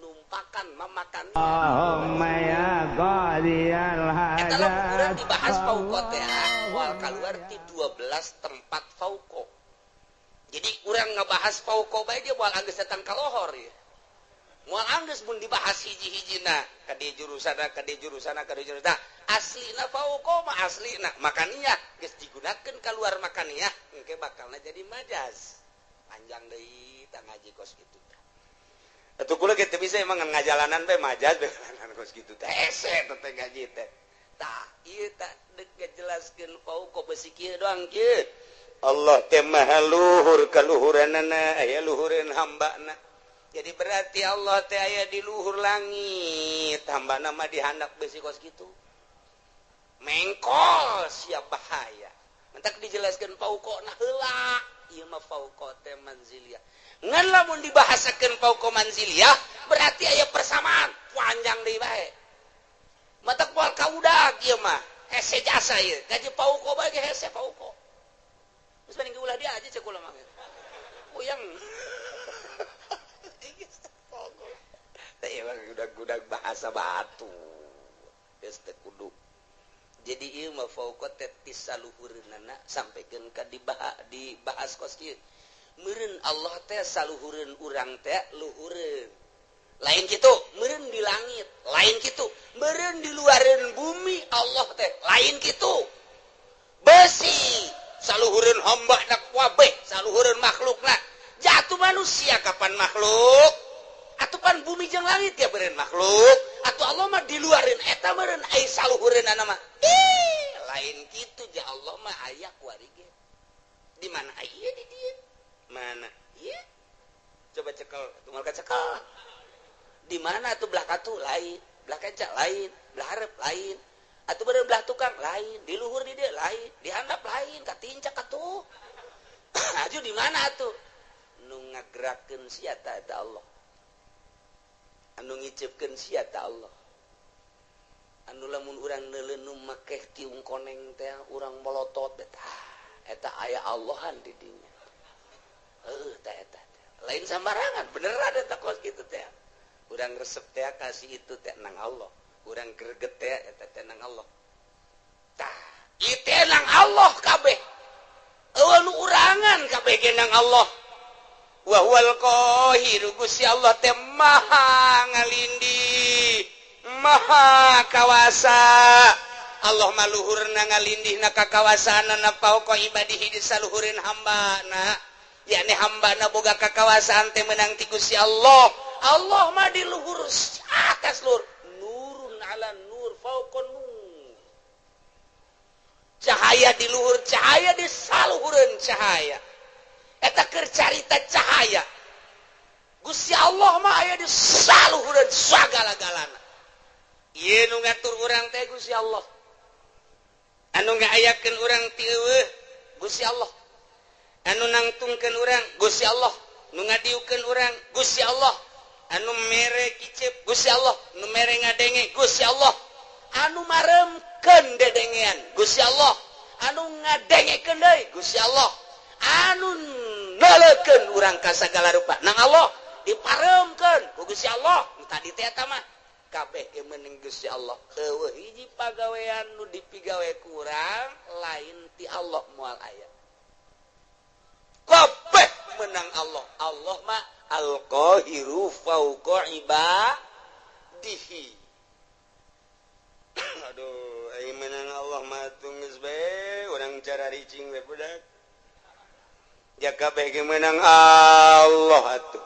numpakan mamakan
Allahumma ya qadiyal hajat
eta luhureun dibahas fauqa teh wal kaluar ti 12 tempat fauqa jadi urang ngabahas fauqa bae dia moal anggeus datang ka lohor ya moal anggeus mun dibahas hiji-hijina ka di jurusana aslina fauqa mah aslina makaniah geus digunakeun kaluar makaniah engke bakalna jadi majaz panjang deui tah ngaji kos kitu tah atuh kula kitu bisa emang ngajalanan bae majaz bae kos kitu teh hese teh ngaji teh tah ieu tah deuk ngajelaskeun fauqa besi kieu doang kieu Allah teh maha luhur kaluhuranana aya luhureun hambana jadi berarti Allah teh aya di luhur langit hambana mah dihandap besi kos kitu mengkol siap bahaya mentak dijelaskeun fauqona heula ieu mah fauqa teh manziliyah ngan lamun dibahasakeun fauqa manziliyah berarti aya persamaan panjang deui bae matak moal kaudag ieu mah hese jasa ieu gaji fauqa bae ge hese fauqa geus banding ulah dia aja cek ulah mah puyang teh udah bahasa batu geus teu kudu jadi ieu mah fauqa teh tisaluhureunana sampikeun ka dibahas kos kieu meureun Allah teh saluhureun urang teh luhureun lain kitu meureun di langit lain kitu meureun di luareun bumi Allah teh lain kitu besi saluhureun hambana kabeh saluhureun makhlukna jatuh manusia kapan makhluk atupan bumi jeung langit ya beureun makhluk atuh Allah mah di luareun eta meureun ai saluhureunana mah lain kitu ja Allah mah aya kuari ge di mana aya di dieu mana ieu coba cekel tunggal ka cekel di mana atuh belah katu lain belah kaca lain belah hareup lain atuh beureun belah tukang lain di luhur di dieu lain di handap lain ka tincak atuh aju di mana atuh nu ngagerakeun sia eta Allah anu ngiceupkeun sia ta Allah anu lamun urang neuleun nu makeh tiung koneng teh urang molotot eta aya Allahan di dinya tah eta lain sambarangan beneran eta kos kitu teh urang resep teh kasih itu teh nang Allah urang greget teh eta teh nang Allah tah ieu teh nang Allah kabeh eueuh nu urangan kabeh ge nang Allah wa huwal qahir Gusti Allah teh maha ngalindih maha kawasa Allah maluhurna ngalindihna ka kawasaanna pauqa ibadihi di saluhurin hambana yakni hambana boga kakawasaan teh menang ti Gusti Allah Allah mah di luhur atas luhur nurun ala nur fauqa nur cahaya di luhur cahaya di saluhureun cahaya eta keur carita cahaya Gusti Allah mah aya di saluhureun sagala-galana ieu nu ngatur urang teh Gusti Allah anu ngaayakeun urang ti eueuh Gusti Allah anu nangtungkeun urang Gusti Allah nu ngadiukeun urang Gusti Allah anu mere kicep Gusti Allah nu mere ngadenge Gusti Allah anu maremkeun dedengean Gusti Allah anu ngadengekeun deui Gusti Allah anu nalekeun urang ka sagala rupa nang Allah diparemkeun ku Gusti Allah tadi teh eta mah kabeh ge meuning Gusti Allah eueuh hiji pagawean nu dipigawe ku urang lain ti Allah moal aya kabeh menang Allah Allah mah al-qahiru fauqa ibadihi aduh ai menang Allah mah geus bae urang cara ricing we budak ya kabeh ge menang Allah atuh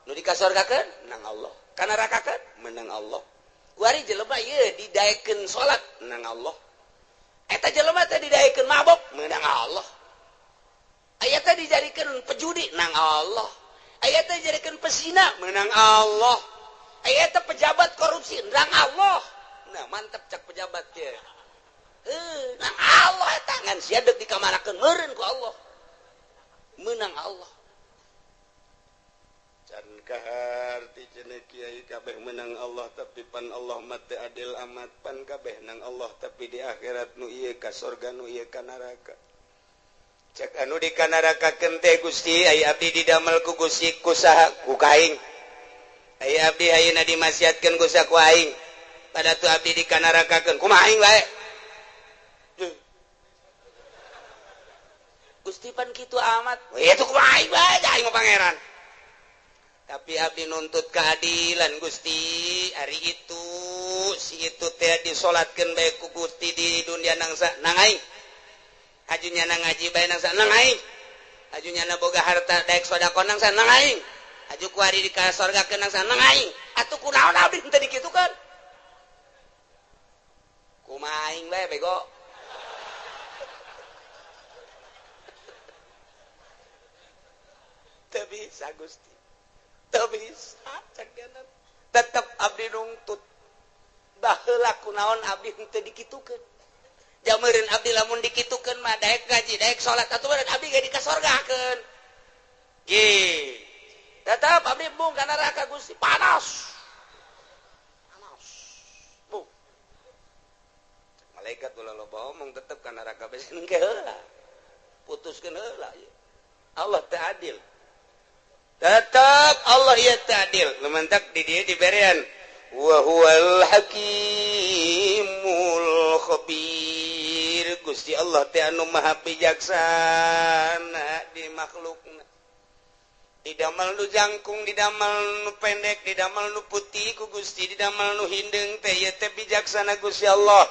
nu dikasorgakeun menang Allah kana nerakakeun menang Allah kuari jelema ieu didaekeun salat menang Allah eta jelema teh didaekeun mabok menang Allah aya teh dijadikeun pejudi menang Allah aya teh dijadikeun pesina menang Allah aya teh pejabat korupsi menang Allah nah mantep cak pejabat teh menang Allah eta ngan sia deuk dikamarakeun meureun ku Allah menang Allah can kahar ti cenah kiai kabeh menang Allah tapi pan Allah mah teu adil amat pan kabeh nang Allah tapi di akhirat nu ieu ka surga nu ieu ka neraka cek anu di ka nerakakeun teh Gusti ai abdi didamel ku Gusti ku saha ku kaing ai abdi ayeuna dimasiatkeun ku saha ku aing pada tu abdi di ka nerakakeun kumaha aing wae Gusti pan kitu amat we itu kumaha aing wae aing mah pangeran tapi abdi nuntut keadilan Gusti hari itu si itu teh disolatkeun bae ku Gusti di dunia nangsa nang aing ajunya nang ngaji bae nangsa nang aing ajunya na boga harta daek sedekah nangsa nang aing aju ku ari di ka surgakeun nangsa nang aing atuh kunaon abdi teu dikitukeun kumaha aing bae bego teu bisa Gusti teu bisa cakeun tetep abdi nungtut baheula kunaon abdi teu dikitukeun jameureun abdi lamun dikitukeun mah daek gaji daek salat atuh bae abdi ge dikasorgakeun ge tetep abdi bung ka neraka Gusti panas bung malaikat ulah loba omong tetep ka neraka besen ke heula putuskeun heula Allah teu adil tetap Allah ya ta'adil lumantak di dia diberian wa huwal hakimul khabir Gusti Allah teh anu maha bijaksana di makhlukna didamel nu jangkung didamel nu pendek didamel nu putih ku Gusti didamel nu hindeng teh ieu teh bijaksana Gusti Allah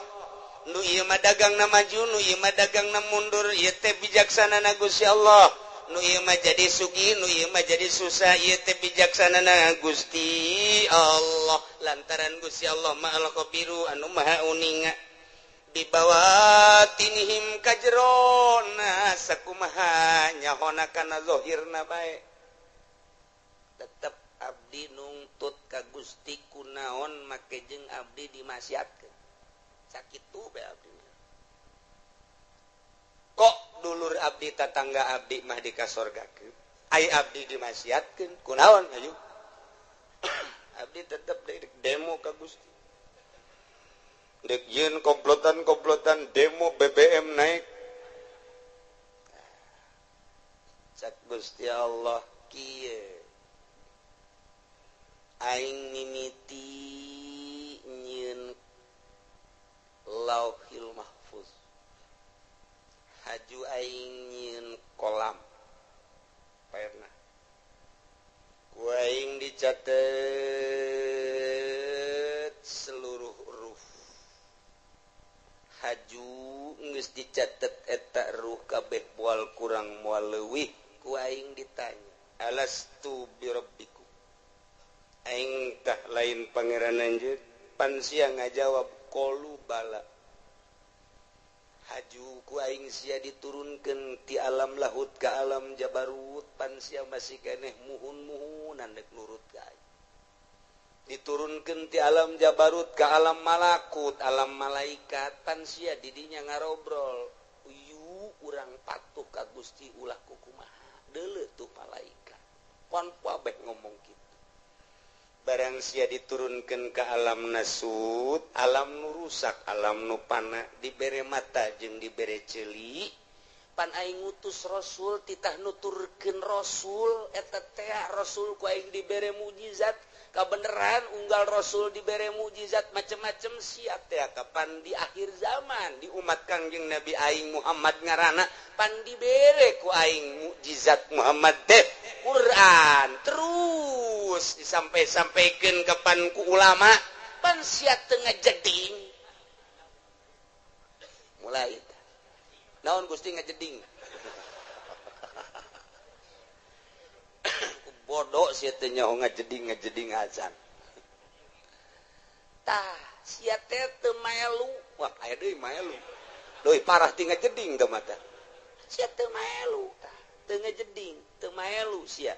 nu ieu mah dagangna maju nu ieu mah dagangna mundur ieu teh bijaksana na Gusti Allah nu ieu mah jadi sugih nu ieu mah jadi susah ieu teh bijaksanana Gusti Allah lantaran Gusti Allah mah al-khabiru anu maha uninga bibawatinihim kajrona sakumaha nyahona kana zahirna bae tetep abdi nungtut ka Gusti kunaon make jeung abdi dimasiatkeun sakitu bae abdi kok dulur abdi tetangga abdi mah dikasorgakeun ai abdi dimasiatkeun kunaon ayu abdi tetep demo ka Gusti dek yeun komplotan demo BBM naik cak Gusti Allah kieu aing mimiti nyieun lauhil mahfuz haju aing nyieun kolam pernah dicatat seluruh huruf haju geus dicatat eta ruh kabeh moal kurang moal leuwih ku aing ditanya alastu birabbikum aing tah lain pangeran anjeun pan sia ngajawab qalu bala haju ku aing sia diturunkeun ti alam lahut ka alam jabarut pan sia masih keneh muhun-muhunan dek nurut ka aing diturunkeun ti alam jabarut ka alam malakut alam malaikat pan sia didinya ngarobrol yu urang patuh ka Gusti ulah kumaha deuleu tuh malaikat pon pabeh ngomong kitu barang sia diturunkeun ka alam nasut alam nu rusak alam nu pana dibere mata jeung dibere ceuli pan aing ngutus rasul titah nuturkeun rasul eta teh rasul ku aing dibere mukjizat kabeneran unggal rasul dibere mukjizat macem-macem sia teh kapan di akhir zaman di umat Kangjeng Nabi aing Muhammad ngaranna pan dibere ku aing mukjizat Muhammad teh Quran terus disampai-sampaikan kapan ku ulama pan sia teu ngajeding mulai naon Gusti ngajeding bodoh sia teh nyaho ngajeding azan tah sia teh teu melu wah aya deui melu deui parah ti ngajeding teh mata sia teu melu tah teu ngajeding teu melu sia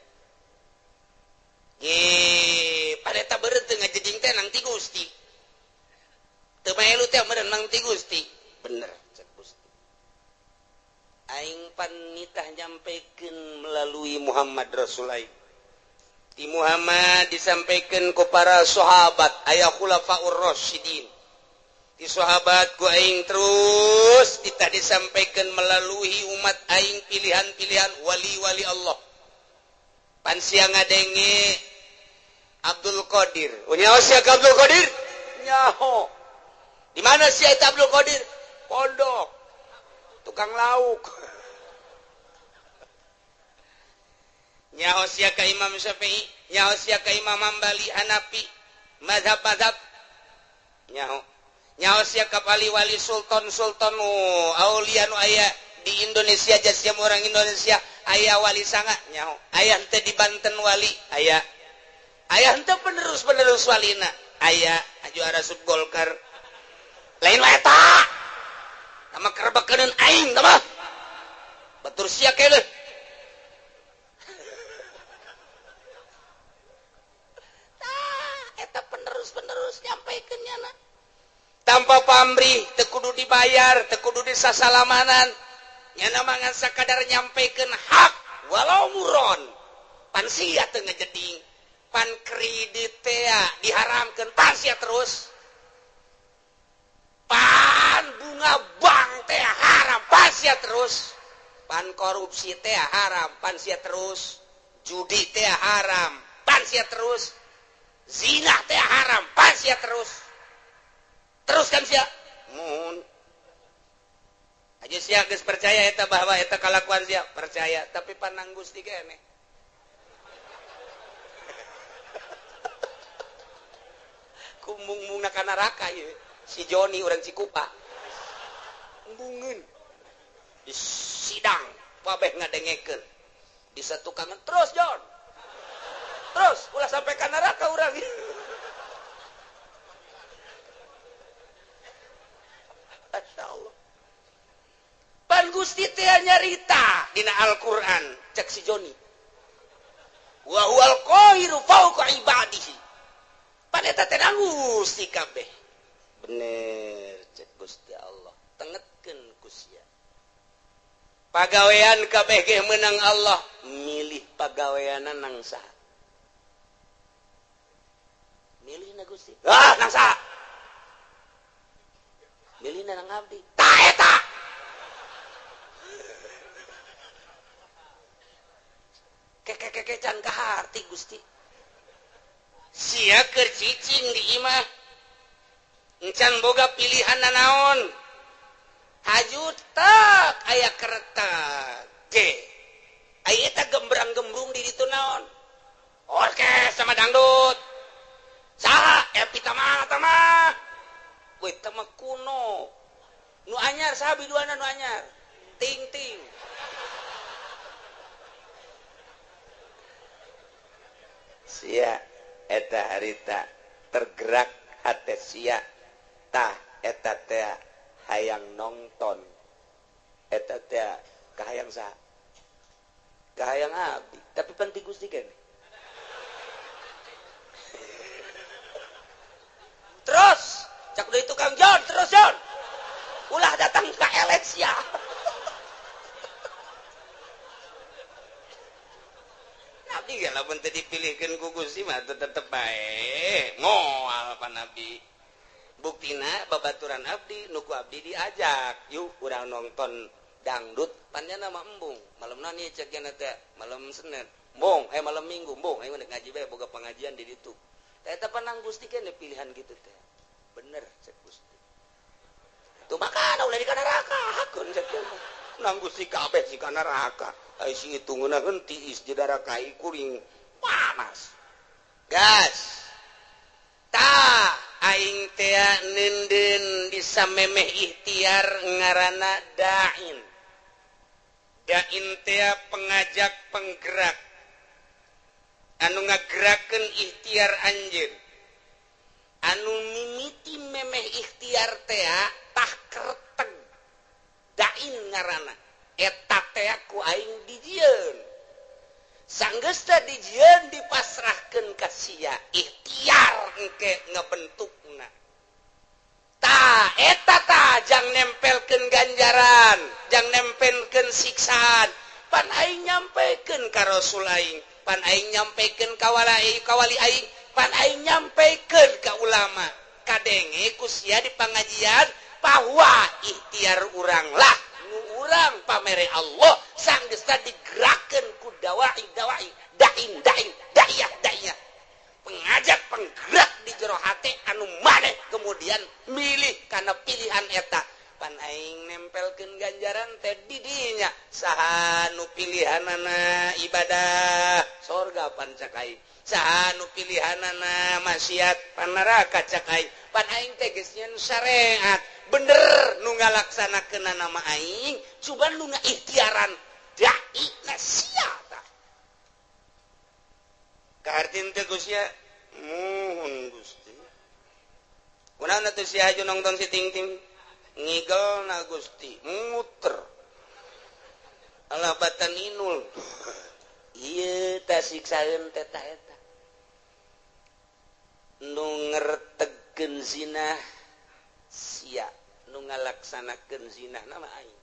ge pareta beureut teu ngajeding teh nang ti Gusti teu melu teh meureun nang ti Gusti bener cek Gusti aing pan nitah nyampikeun melalui Muhammad Rasul aing di Muhammad disampaikan ku para sahabat aya khulafaur rasyidin di sahabat ku aing terus kita disampaikan melalui umat aing pilihan-pilihan wali-wali Allah pan sia ngadenge Abdul Qadir nyaho sia Abdul Qadir nyaho di mana sia eta Abdul Qadir pondok tukang lauk nyaho sia ka Imam Syafi'i nyaho sia ka Imam Hambali Hanafi mazhab-mazhab nyaho sia ka wali-wali sultan-sultan aulia nu aya di Indonesia aja sia orang Indonesia aya wali sanga nyaho aya henteu di Banten wali aya henteu penerus walina aya juara sub Golkar lain wae eta sama kerebekeun aing tah mah batur sia keuleuh penerus nyampaikeun nyana tanpa pamrih teu kudu dibayar teu kudu disasalamanan nyana mah sakadar nyampaikeun hak walau muron pan sia teu ngajeding pan kredit teh diharamkeun pan sia terus pan bunga bank teh haram pan sia terus pan korupsi teh haram pan sia terus judi teh haram pan sia terus zina teh haram pan sia terus kan sia mun aja sia geus percaya eta bahwa eta kalakuan sia percaya tapi panang Gusti keneh kumbung-mungna ka neraka ieu si Joni urang Cikupa embungeun di sidang babeh ngadengekeun di satukangan terus Jon terus ulah sampai ke neraka urang Masya Allah pan Gusti teh nyarita dina Al-Qur'an cek si Joni wa huwal qahiru fauqa ibadihi pan eta teh Gusti kabeh bener cek Gusti Allah tengetkeun ku sia pagawean kabeh ge meunang Allah milih pagaweana nang saha milih na Gusti nang saha milih na nang abdi tah eta keke can kaharti Gusti sia keur cicing di imah encan boga pilihan naon hajut tak aya keretak ge aya eta gembrang-gembrung di ditu naon orkes biasa mah dangdut saha epi tamah we tamah kuno nu anyar saha biduana nu anyar ting ting sia eta harita tergerak hate sia tah eta teh hayang nonton eta teh kahayang saha kahayang abdi tapi penting Gusti kan terus cak udah itu Kang John terus John ulah datang ke Elesia nabi kan lamun teu dipilihkeun ku Gusti mah tetep bae moal pan nabi buktina babaturan abdi nuku abdi diajak yuk urang nonton dangdut panjana mah embung malam nani cek teh malam Senin embung malam Minggu embung aing ngaji bae boga pengajian di ditu eta panang Gusti keneh pilihan gitu teh bener cek Gusti tuh makana ulah di neraka hakeun cek nang Gusti kabeh si kana neraka ai si hitungna henti is di neraka kuring panas gas ta aing teh nenden disamemeh ikhtiar ngaranna dain teh pengajak penggerak anu ngagerakeun ikhtiar anjeun anu mimiti memeh ikhtiar teh tah kereteg dain ngaranna eta teh ku aing dijieun sanggeus teh dijieun dipasrahkeun ka sia ikhtiar engke ngabentukna tah eta tah jang nempelkeun ganjaran jang nempelkeun siksaan pan aing nyampekeun ka Rasul aing pan aing nyampekeun ka kawali aing pan aing nyampekeun ka ulama kadenge ku sia di pangajian bahwa ikhtiar urang lah nu urang pamere Allah sanggeus digerakkeun ku dawai dain dayah pengajak penggerak di jero hate anu maneh kemudian milih kana pilihan eta pan aing nempelkeun ganjaran teh di dinya saha nu pilihanana ibadah sorga pan cak aing saha nu pilihanana maksiat pan neraka cak aing pan aing teh geus nyen syariat bener nu ngalaksanakeun nama aing cuban nu ngaikhtiaran dai na sia tah kahartin teh Gusti muhun Gusti kunaon atuh si Haju nongton si Ting Ting ngigel na Gusti muter alabatan inul ieu tah siksaeun teh ta eta nu ngertegeun zina sia nu ngalaksanakeun zina nama aing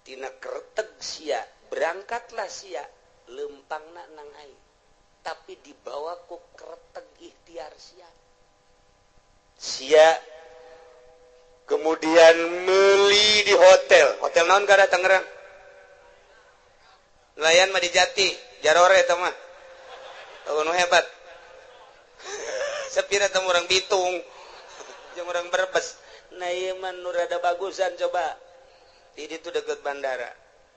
tina kereteg sia berangkatlah sia lempangna nang aing tapi dibawa ku kereteg ikhtiar sia kemudian meuli di hotel naon kada Tangerang nelayan mah di Jati Jarore eta mah nu hebat sepira teh urang Bitung jeung urang Brebes nah ieu mah nu rada bagusan coba di ditu deket bandara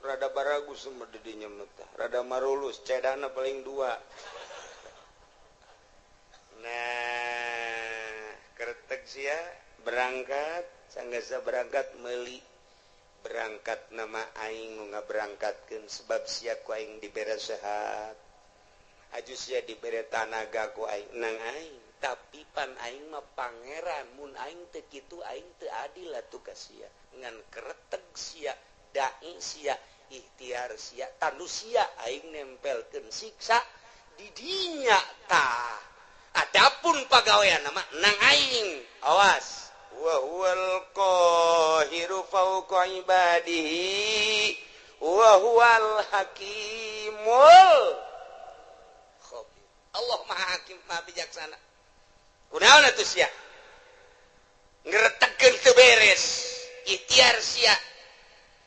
rada baragus mah di dinya mah rada marulus cedana paling 2 nah kereteg sia berangkat sanggeus berangkat meuli berangkat nama aing nu ngaberangkatkeun sebab sia ku aing dibere sehat aju sia dibere tanaga ku aing nang aing tapi pan aing mah pangeran mun aing teu kitu aing teu adil atuh ka sia ngan kereteg sia dai sia ikhtiar sia tanu sia aing nempelkeun siksa di dinya tah adapun pagawean nama nang aing awas wa huwal qahiru fawqa ibadihi wa huwal hakimul khabir Allah maha hakim maha bijaksana kunaon atuh sia ngretegkeun teu beres ikhtiar sia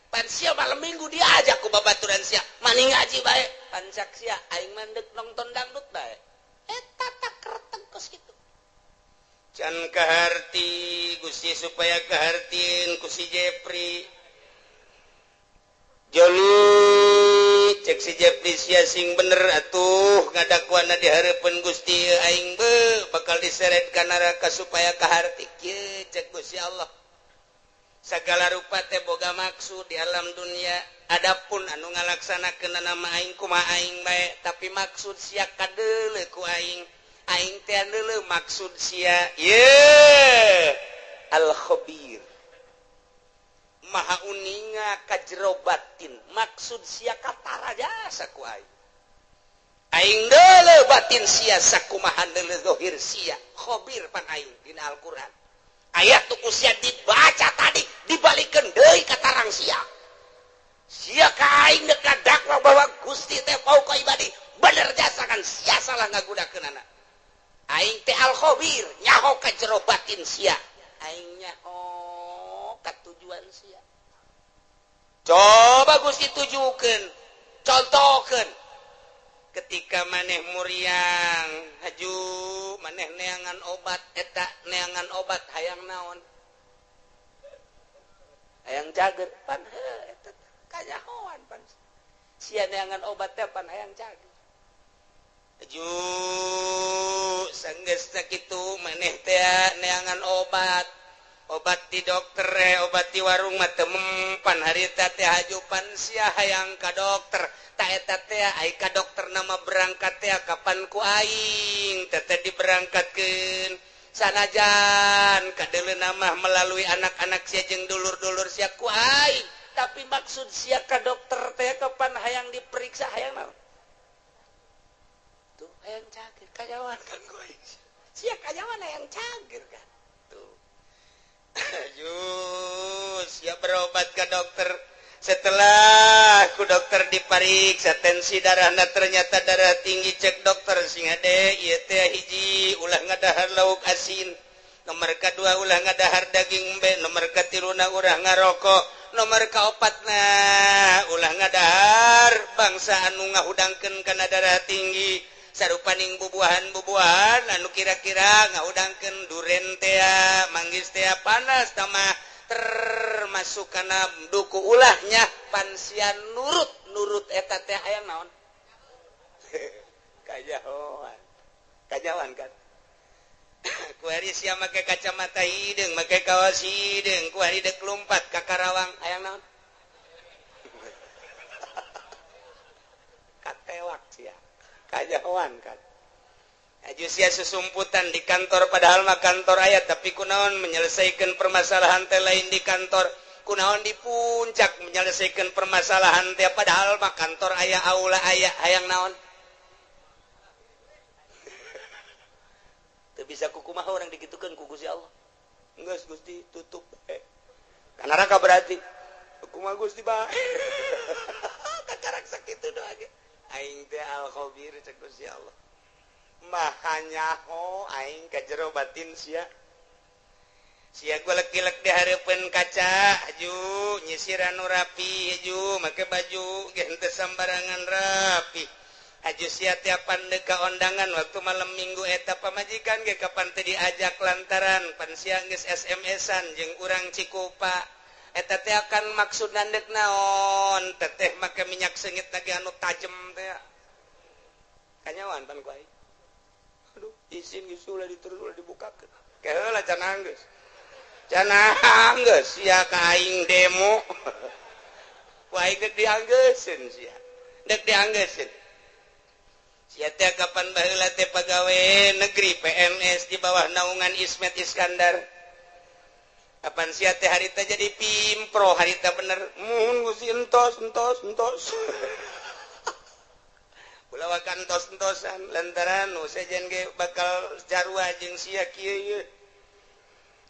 pan sia malam Minggu diajak ku babaturan sia mani ngaji bae pan cak sia aing mandek nonton dangdut bae eta tak kereteg kos kitu can kaharti Gusti supaya kahartin ku si Jepri Joli cek si Jepri sia sing bener atuh ngadakuana di hareupeun Gusti aing bakal diseretkan neraka supaya kaharti kieu cek Gusti Allah. Sagala rupa teh boga maksud di alam dunia. Adapun anu ngalaksanakeun nama aing kumaha aing bae, tapi maksud sia kadeuleu ku aing. Aing teh deuleu maksud sia. Al-Khabir. Maha uninga ka jero batin. Maksud sia katara jasa ku aing. Aing deuleu batin sia sakumaha deuleu zahir sia. Khabir pan aing dina Al-Qur'an. Ayat tuku sia dibaca tadi dibalikeun deui ka tarang sia. Sia ka aing deuk dakwa bahwa Gusti teh fauqa ibadi bener jasa kan sia salah ngagudakeunana. Aing teh Al-Khabir nyaho ka jero batin sia. Aing nyaho ka tujuan sia. Coba Gusti tujukeun, contohkeun. Ketika maneh muriang haju maneh neangan obat eta neangan obat hayang naon hayang cager pan eta kanyahoan pan sia neangan obat teh pan hayang cager haju sanggeus sakitu maneh teh neangan obat di dokter obat di warung mah teu mempan harita teh haju pan sia hayang ka dokter. Tak eta teh ai ka dokter nama berangkat teh kapan ku aing teh diberangkatkeun sanajan kadeuleuna mah melalui anak-anak sia jeung dulur-dulur sia ku aing tapi maksud sia ka dokter teh kapan hayang diperiksa hayang naon tuh hayang cager kajawan kan ku aing sia kajawan hayang cager kan tuh ayo sia berobat ka dokter. Setelah ku dokter dipariksa tensi darahna ternyata darah tinggi cek dokter sing ade ieu teh hiji ulah ngadahar lauk asin, nomor kadua ulah ngadahar daging embe, nomor katiluna ulah ngarokok, nomor kaopatna ulah ngadahar bangsa anu ngahudangkeun kana darah tinggi sarupaning bubuahan anu kira-kira ngahudangkeun duren teh manggis teh panas tamah termasuk kana duku ulahnya pansian nurut eta teh hayang naon kajawan kan ku hari sia make kacamata hideung make kaos hideung ku hari deuk lumpat ka Karawang hayang naon katewak sia kajawan kan aju sia susumputan di kantor padahal mah kantor aya tapi kunaon menyelesaikan permasalahan teh lain di kantor kunaon di puncak menyelesaikan permasalahan teh padahal mah kantor aya aula aya hayang naon teu bisa kukumaha urang digitukeun ku Gusti Allah geus Gusti tutup ka neraka berarti kumaha Gusti bae kacarak sakitu doa ge aing teh Al-Khabir cek Gusti Allah mahanyaho aing ka jero batin sia gua lek-lek di hareupeun kaca aju nyisir anu rapi aju make baju ge henteu sambarangan rapi aju sia tiapan deuk ka ondangan waktu malam minggu eta pamajikan ge kapan teh diajak lantaran pan sia geus SMS-an jeung urang Cikupa eta teh akan maksud nandeuk naon teteh make minyak seungit lagi anu tajem teh kanyawan pan ku aing aduh izin geus ulah diterus ulah dibukakeun keheula can anggeus sia ka aing demo ku aing deuk dianggeuskeun sia deuk dianggeuskeun sia teh kapan baheula teh pagawe negeri PNS di bawah naungan Ismet Iskandar kapan sia teh harita jadi pimpro harita bener mun Gusti entos Kulawa kantos-entosan lantaran nu sejen ge bakal jarwa jeung sia kieu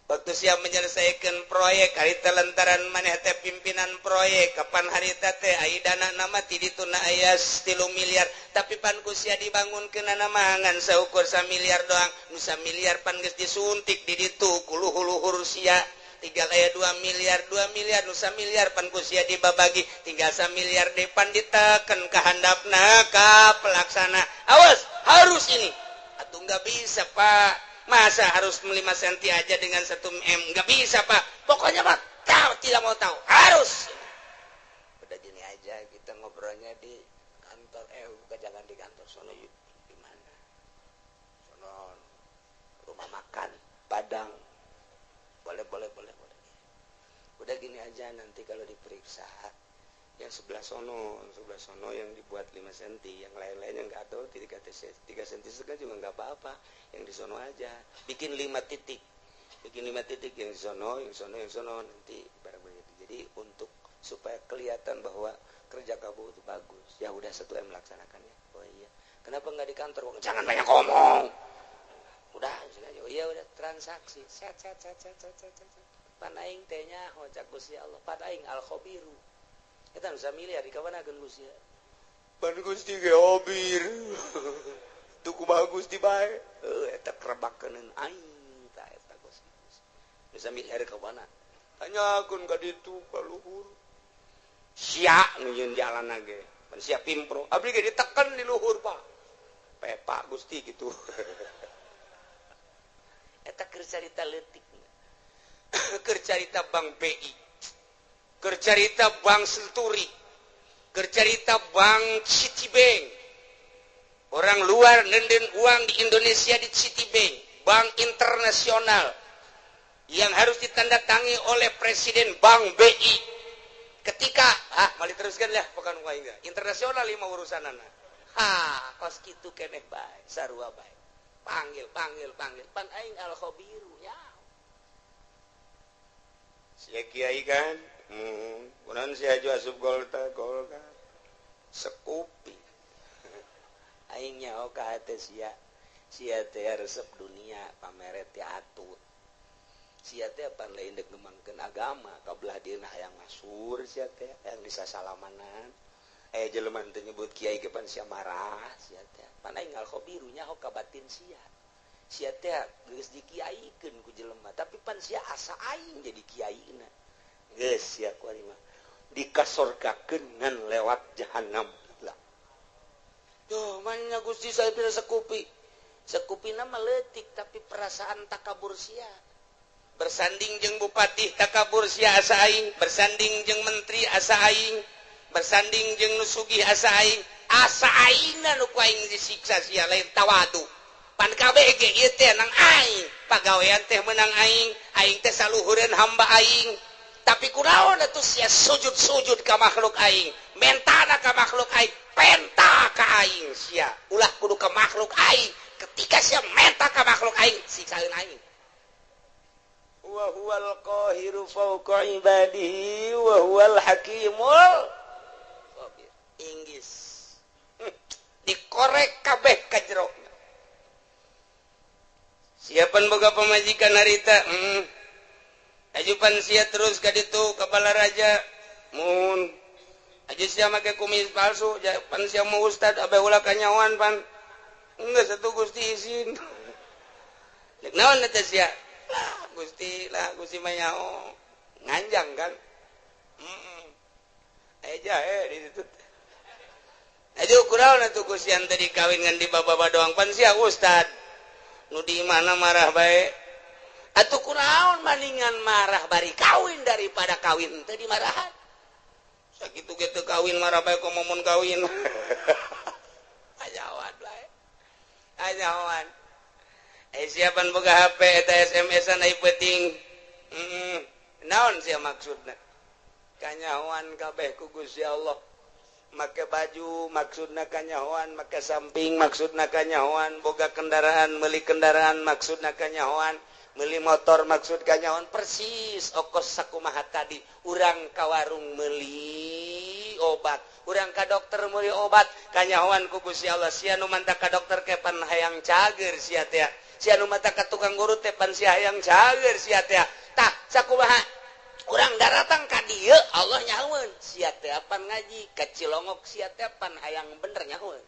waktu sia menyelesaikan proyek harita lantaran maneh teh pimpinan proyek kapan harita teh ai dana nama ti dituna aya 3 miliar tapi pan ku sia dibangunkeunana mangan saukur 1 miliar doang nu 1 miliar pan geus disuntik di ditu ku luhur-luhur sia tinggal aya 2 miliar nu 1 miliar pan ku sia dibabagi tinggal 1 miliar depan diteken ka handapna ka pelaksana awas harus ini atuh enggak bisa Pak masa harus 5 senti aja dengan 1 M enggak bisa Pak pokoknya Pak tidak mau tahu harus udah gini aja kita ngobrolnya di kantor jangan di kantor sono yuk rumah makan Padang. Boleh. Udah gini aja, nanti kalau diperiksa yang sebelah sono yang dibuat 5 cm, yang lain-lainnya nggak tahu 3 cm juga nggak apa-apa, yang di sono aja. Bikin 5 titik yang di sono, nanti barang begitu. Jadi untuk supaya kelihatan bahwa kerja kamu itu bagus, ya udah 1M melaksanakannya. Oh iya, kenapa nggak di kantor? Jangan banyak ngomong. Udah aja. Oh iya, udah transaksi. Set. Panaing tehnya hojak Gusti Allah. Panaing al-khabiru. Kita bisa miliar di kamanakeun Gusti. Pan Gusti ge khabir. Tuku bagus di bae. Eta kerebakeun aing ta eta Gusti. Bisa miliar ka mana? Tanyakeun ka ditu ka luhur. Sia nu yeun jalanna ge. Pan sia pimpro. Abdi ge diteken di luhur, Pak. Pepa Gusti gitu. Eta keur carita leutik. Keur carita Bank BI. Keur carita Bank Senturi. Keur carita Bank Citibank. Orang luar nenden uang di Indonesia di Citibank, bank internasional yang harus ditandatangi oleh Presiden Bank BI. Ketika mali teruskan lah pokan wae enggak. Internasional 5 urusanana. Kos kitu keneh bae, sarua bae. Panggil pan aing al-khabiru ya. Sia kiai kan, kunaon sia aju asup golka sekupi. Aing nyaho ka hate sia teh resep dunia pamere teh atut. Sia teh pan lain dek ngembangkeun agama, kabelah dieuna hayang masur sia teh, hayang disasalamanan. Jelema teh nyebut kiai ge pan sia marah sia teh. Pan aing al-khabiru nyaho ka batin sia. Sia teh geus dikiaikeun ku jelema, tapi pan sia asa aing jadi kiaina. Geus sia kuari mah dikasorkakeun ngan lewat jahanam lah. Yo, manya Gusti saya tidak sekupi. Sekupina mah leutik tapi perasaan takabur sia. Bersanding jeung bupati takabur sia asa aing, bersanding jeung menteri asa aing, bersanding jeung nu sugih asa aing. Asa aingna nu ku aing disiksa sia lain tawadu. Pan kabeh ge ieu teh nang aing, pagawean teh meunang aing teh saluhureun hamba aing. Tapi kunaon atuh sia sujud ka makhluk aing, mentana ka makhluk aing, penta ka aing sia. Ulah kudu ka makhluk aing, ketika sia menta ka makhluk aing, siksaeun aing. Wa huwal qahiru fawqa ibadihi wa huwal hakimul khabir. Inggis. Dikorek kabeh ka jero. Siapan boga pamajikan harita, ajupan sia terus ka ditu ka balaraja, mun aju sia make kumis palsu, pan sia mau ustad abe ulah kanyawan pan, enggak satu Gusti izin. Lek naon eta sia? Gusti manyao nganjang kan? Eja di situ. Aju kunaon atuh Gusti ante dikawin ngan di baba doang pan sia ustad. Nu di mana marah bae atuh kunaon maningan marah bari kawin daripada kawin teu dimarahan sakitu ge teu kawin marah bae ku momun kawin ajawan bae ajawan siapan boga HP eta SMS-an ai penting naon sia maksudna kanyahoan kabeh ku Gusti Allah make baju maksudna kanyahoan, make samping maksudna kanyahoan, boga kendaraan meuli kendaraan maksudna kanyahoan, meuli motor maksud kanyahoan, persis okos sakumaha tadi. Urang ka warung meuli obat, urang ka dokter meuli obat, kanyahoan ku Gusti Allah. Sia nu manta ka dokter ke pan hayang cager sia teh, sia nu manta ka tukang guru teh pan sia hayang cager sia teh. Tah sakumaha urang daratang ka dieu Allah nyahoeun sia teh pan ngaji ka Cilongok sia teh pan hayang bener nyahoeun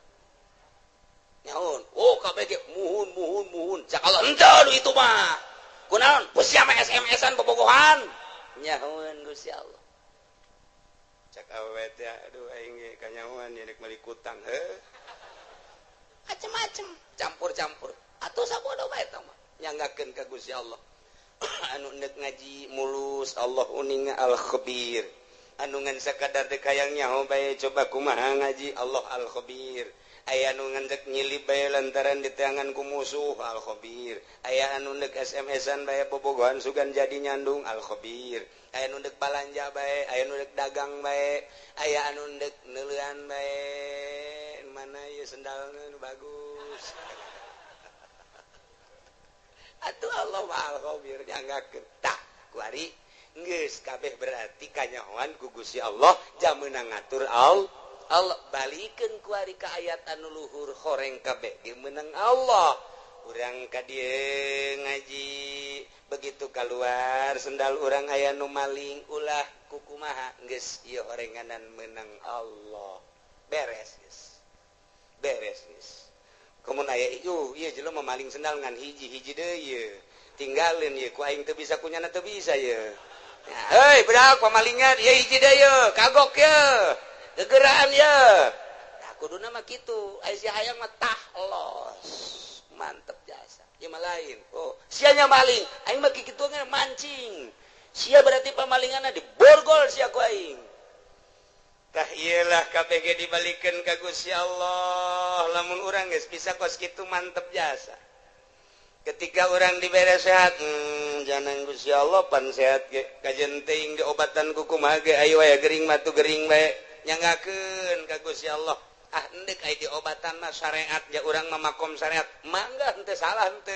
kabeh ge muhun cak Allah henteu itu mah kunaon sia mah SMS-an bobogohan nyahoeun Gusti Allah cak awewe teh aduh aing ge kanyahoan yeuk meuli kutang macem-macem campur-campur atuh sabodo bae tah mah nyanggakeun ka Gusti Allah. Anu nek ngaji mulus Allah uning al-khabir anu ngan sakadar dek hayang nyaho bae coba kumaha ngaji Allah al-khabir aya anu ngendek nyilip bae lantaran diteangan ku musuh al-khabir, aya anu ndek SMS-an bae bobogohan sugan jadi nyandung al-khabir, aya anu ndek balanja bae, aya anu ndek dagang bae, aya anu ndek neuleuan bae, mana ieu sendalna nu bagus. Atuh Allah al-khabir nyanggakeun. Tah kuari geus kabeh berarti kanyahoan ku Gusti Allah jameuna ngatur Allah balikeun kuari ka ayat anu luhur horeng kabeh ge meunang Allah. Urang ka dieu ngaji begitu keluar sendal urang aya nu maling ulah kukumaha geus ieu horenganan meunang Allah. Beres geus. Beres geus. Komun aya ieu jelema maling sendal ngan hiji-hiji deui ieu. Tinggalin ieu ku aing teu bisa kunyana teu bisa ieu. Hei budak pamalingan ieu hiji deui ieu, kagok ieu. Gegeraan ya. Nah kuduna mah kitu, aya si hayang mah tahlos. Mantep jasa. Ieu mah lain. Oh, sianya maling, aing mah kitu ge mancing. Sia berarti pamalinganna diborgol sia ku aing. Tah iyalah kabeh ge dibalikeun ka Gusti Allah. Lamun urang geus bisa kos kitu mantep jasa. Ketika orang dibere sehat, jangan Gusti Allah pan sehat ge. Kajen teuing ge obatan kukumaha ge aya wae gering matu gering bae. Nyanggakeun ka Gusti Allah. Ah endek aya di obatan mah syariat ja urang mah makom syariat. Mangga henteu salah henteu.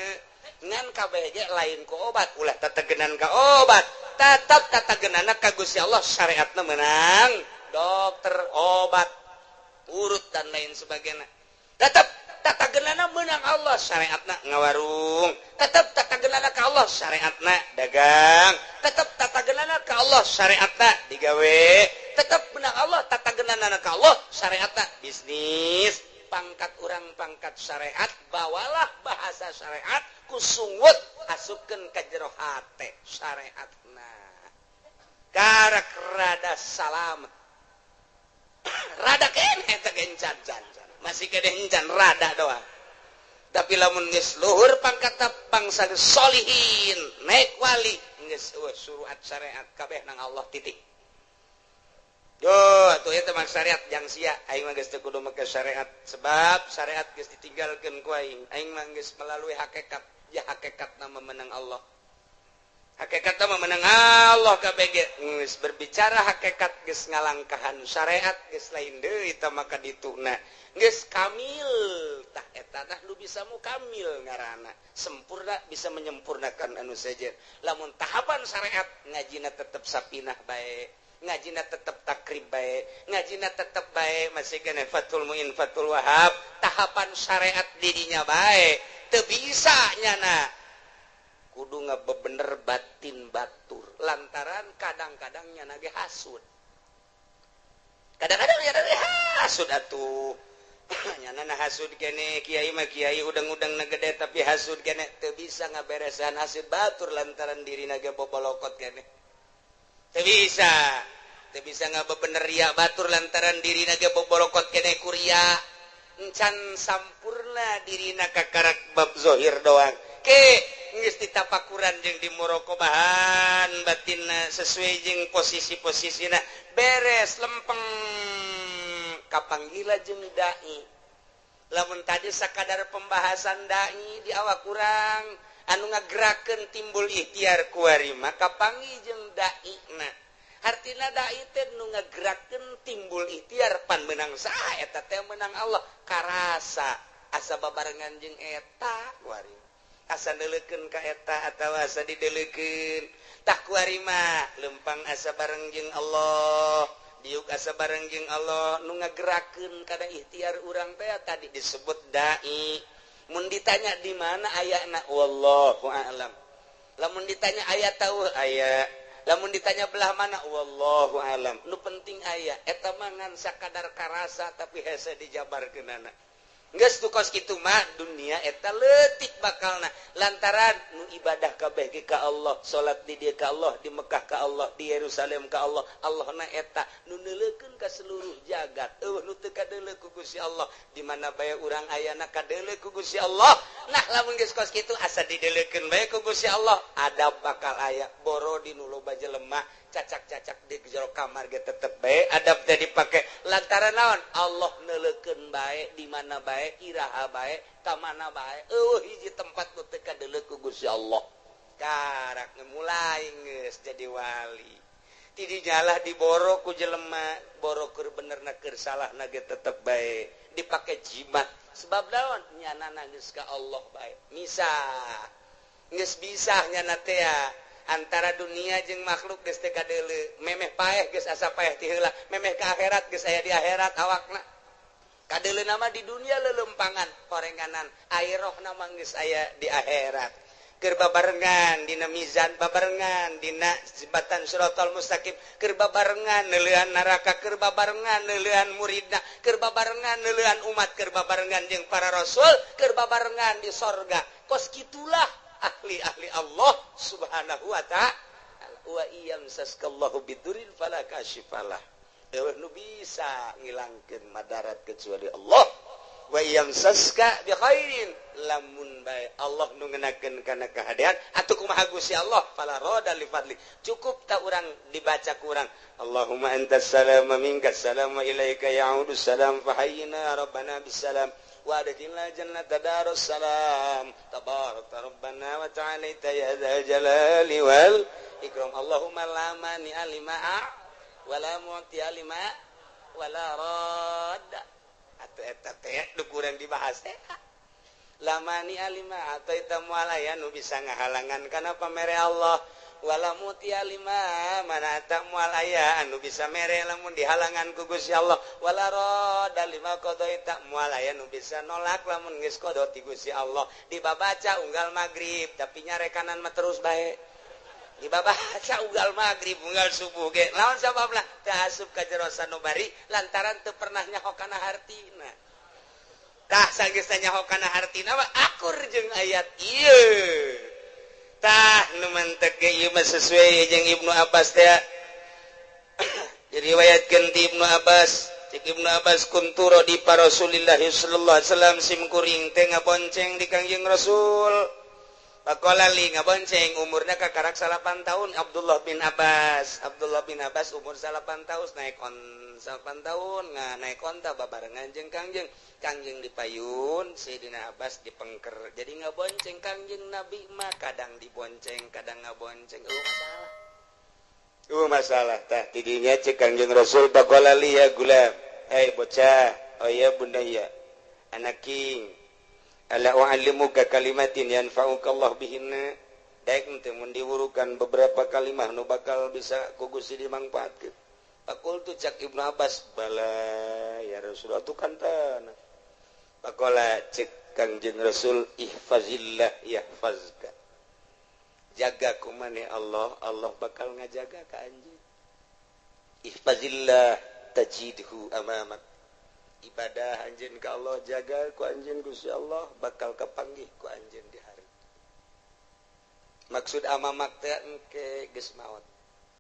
Ngan kabeh ge lain ku obat, ulah tategenan ka obat. Tetep tategenana ka Gusti Allah syariatna meunang. Dokter, obat, urut dan lain sebagainya. Tetap tatagenana menang Allah syariatna ngawarung. Tetap tatagenana ka Allah syariatna dagang. Tetap tatagenana ka Allah syariatna digawe. Tetap menang Allah tatagenana ka Allah syariatna bisnis. Pangkat orang pangkat syariat, bawalah bahasa syariat kusungut asupkeun ka jero hate syariatna. Karak rada salamet. Rada kene teh gencan masih kene encan rada doang. Tapi lamun geus luhur pangkat bangsa solihin naik wali geus suruhat syariat kabeh nang Allah titik. Yo atuh eta mah syariat jang sia aing mah geus teu kudu make syariat sebab syariat geus ditinggalkeun ku aing. Aing mah geus melalui hakikat ya hakikatna memenang Allah. Hakikat mah menang Allah kabeh geus berbicara hakikat geus ngalangkahan syariat geus lain deui tah maka dituna geus kamil tah eta tah nu bisa mukamil ngaranna sempurna bisa menyempurnakan anu sejen. Lamun tahapan syariat ngajina tetep sapinah bae, ngajina tetep takrib bae, ngajina tetep bae masih kene Fathul Muin Fathul Wahab tahapan syariat didinya bae teu bisa nyana kudu ngabebener batin batur lantaran kadang-kadang nyana ge hasud. Kadang-kadang nyana ge hasud atuh. Nyana hasud kene kiai mah kiai udang-udang gede tapi hasud kene teu bisa ngaberesan hasud batur lantaran dirina ge bobolokot kene. Teu bisa. Teu bisa ngabebener ria batur lantaran dirina ge bobolokot kene kuria. Encan sampurna dirina kakarak bab zahir doang. Ke geus ditapakuran jeung dimuraqabahan batinna sesuai jeung posisi-posisina beres lempeng kapanggila jeung dai. Lamun tadi sakadar pembahasan dai di awak urang anu ngagerakeun timbul ikhtiar kuari mah kapanggih jeung daina. Artina dai teh nu ngagerakeun timbul ikhtiar pan meunang saha eta teh meunang Allah karasa asa babarengan jeung eta kuari. Asa neuleukeun ka eta atawa asa dideuleukeun tah kuari mah lempang asa bareng jeung Allah diuk asa bareng jeung Allah nu ngagerakeun kada ikhtiar urang teh tadi disebut dai. Mun ditanya di mana ayana wallahu a'lam. Lamun ditanya aya tahu aya, lamun ditanya belah mana wallahu a'lam. Nu penting aya eta mah ngan sakadar karasa tapi hese dijabarkeunana. geus tu kos kitu mah dunia eta leutik bakalna lantaran nu ibadah kabeh ge ka Allah, salat di dieu ka Allah, di Mekah ka Allah, di Yerusalem ka Allah. Allahna eta nu neuleukeun ka seluruh jagat. Nu teu kadeuleu ku Gusti Allah, di mana bae urang ayana kadeuleu ku Gusti Allah. Nah lamun geus kos kitu asa dideuleukeun bae ku Gusti Allah, adab bakal aya. Boro di nu loba jelema cacak-cacak di jero kamar ge tetep bae, adab teh dipake lantaran naon? Allah neuleukeun bae di mana bae, iraha bae, ka mana bae. Hiji tempat nu teu kadeuleu ku Gusti Allah. Karak mulai geus jadi wali. Ti dijalah diboro ku jelema, boro keur benerna keur salahna ge tetep bae, dipake jimat. Sebab naon? Nyanana geus ka Allah bae. Misah. Geus bisa nyana teh antara dunia jeung makhluk geus teu kadeuleu. Memeh paeh geus asa paeh ti heula, memeh ka akhirat geus aya di akhirat awakna. Kadeuleu nama di dunia lelempangan korenganan, airohna mah geus aya di akhirat. Keur babarengan dina mizan, babarengan dina jembatan Shiratal Mustaqim, keur babarengan neuleuan neraka, keur babarengan neuleuan muridna, keur babarengan neuleuan umat, keur babarengan jeung para rasul, keur babarengan di sorga. Kos kitulah ahli-ahli Allah subhanahu wa ta'ala. Wa iyamsaskallahu bidurin fala kashifalah. Nu bisa ngilangkeun madarat kecuali Allah. Wa iyamsaska bi khairin, lamun bae Allah nu ngeunakeun kana kahadean atuh kumaha Gusti Allah, fala rada li fadli. Cukup ta urang dibaca ku urang, Allahumma antas salam wa minkas salam wa ilaika ya'udu salam fa hayyina rabbana bis salam wa adkhilna jannata darus salam tabarakta rabbana wa ta'alaita ya dzal jalali wal ikram. Allahumma la mani alima wa la mu'ti alima wa la radda. Atuh eta teh nu kurang dibahas teh. La mani alima ataita mualaya nu bisa ngahalangan kana pamere Allah, wala mu'ti alima mana ta mualaya anu bisa mere lamun dihalangan ku Gusti Allah, wala radda lima qadaita mualaya nu bisa nolak lamun geus qada ti Gusti Allah. Dibabaca unggal magrib tapi nyarekanan mah terus bae. Dibabaca unggal magrib unggal subuh ge lawan sababna teu asup ka jero sanubari lantaran teu pernah nyaho kana hartina. Tah sageus nyaho kana hartina mah akur jeung ayat ieu. Tah nu mentek ge ieu mah sesuai jeung Ibnu Abbas teh. Diriwayatkeun ti Ibnu Abbas, cek Ibnu Abbas kuntu radifa Rasulillah sallallahu alaihi wasallam sim kuring teh ngabonceng di Kangjeng Rasul. Pakola li ngabonceng umurna kakarak 8 tahun Abdullah bin Abbas. Abdullah bin Abbas umur 8 tahun naik on 8 tahun naik onta babarengan jeung Kangjeng. Kangjeng dipayun, Sayyidina Abbas dipengker. Jadi ngabonceng Kangjeng Nabi mah kadang dibonceng, kadang ngabonceng. Masalah. Masalah tah tidinya cek Kangjeng Rasul pakola li ya gulam. Hei bocah, oh ya bunda ya. Anak king. Ala u'allimuka kalimatin yanfa'uka Allah bihinna. Daek teh mun diwurukan beberapa kalimah nu bakal bisa ku Gusti dimangpaatkeun. Pakultu cak Ibnu Abbas, bala ya Rasulullah tu kantana. Pakola cek Kangjeng Rasul, ihfazillah yahfazka. Jaga ku maneh Allah, Allah bakal ngajaga ka anjeun. Ihfazillah tajidhu amamak. Ibadah anjeun ka Allah, jaga ku anjeun Gusti Allah bakal kapanggih ku anjeun di hari. Maksud amamak teh engke geus maot.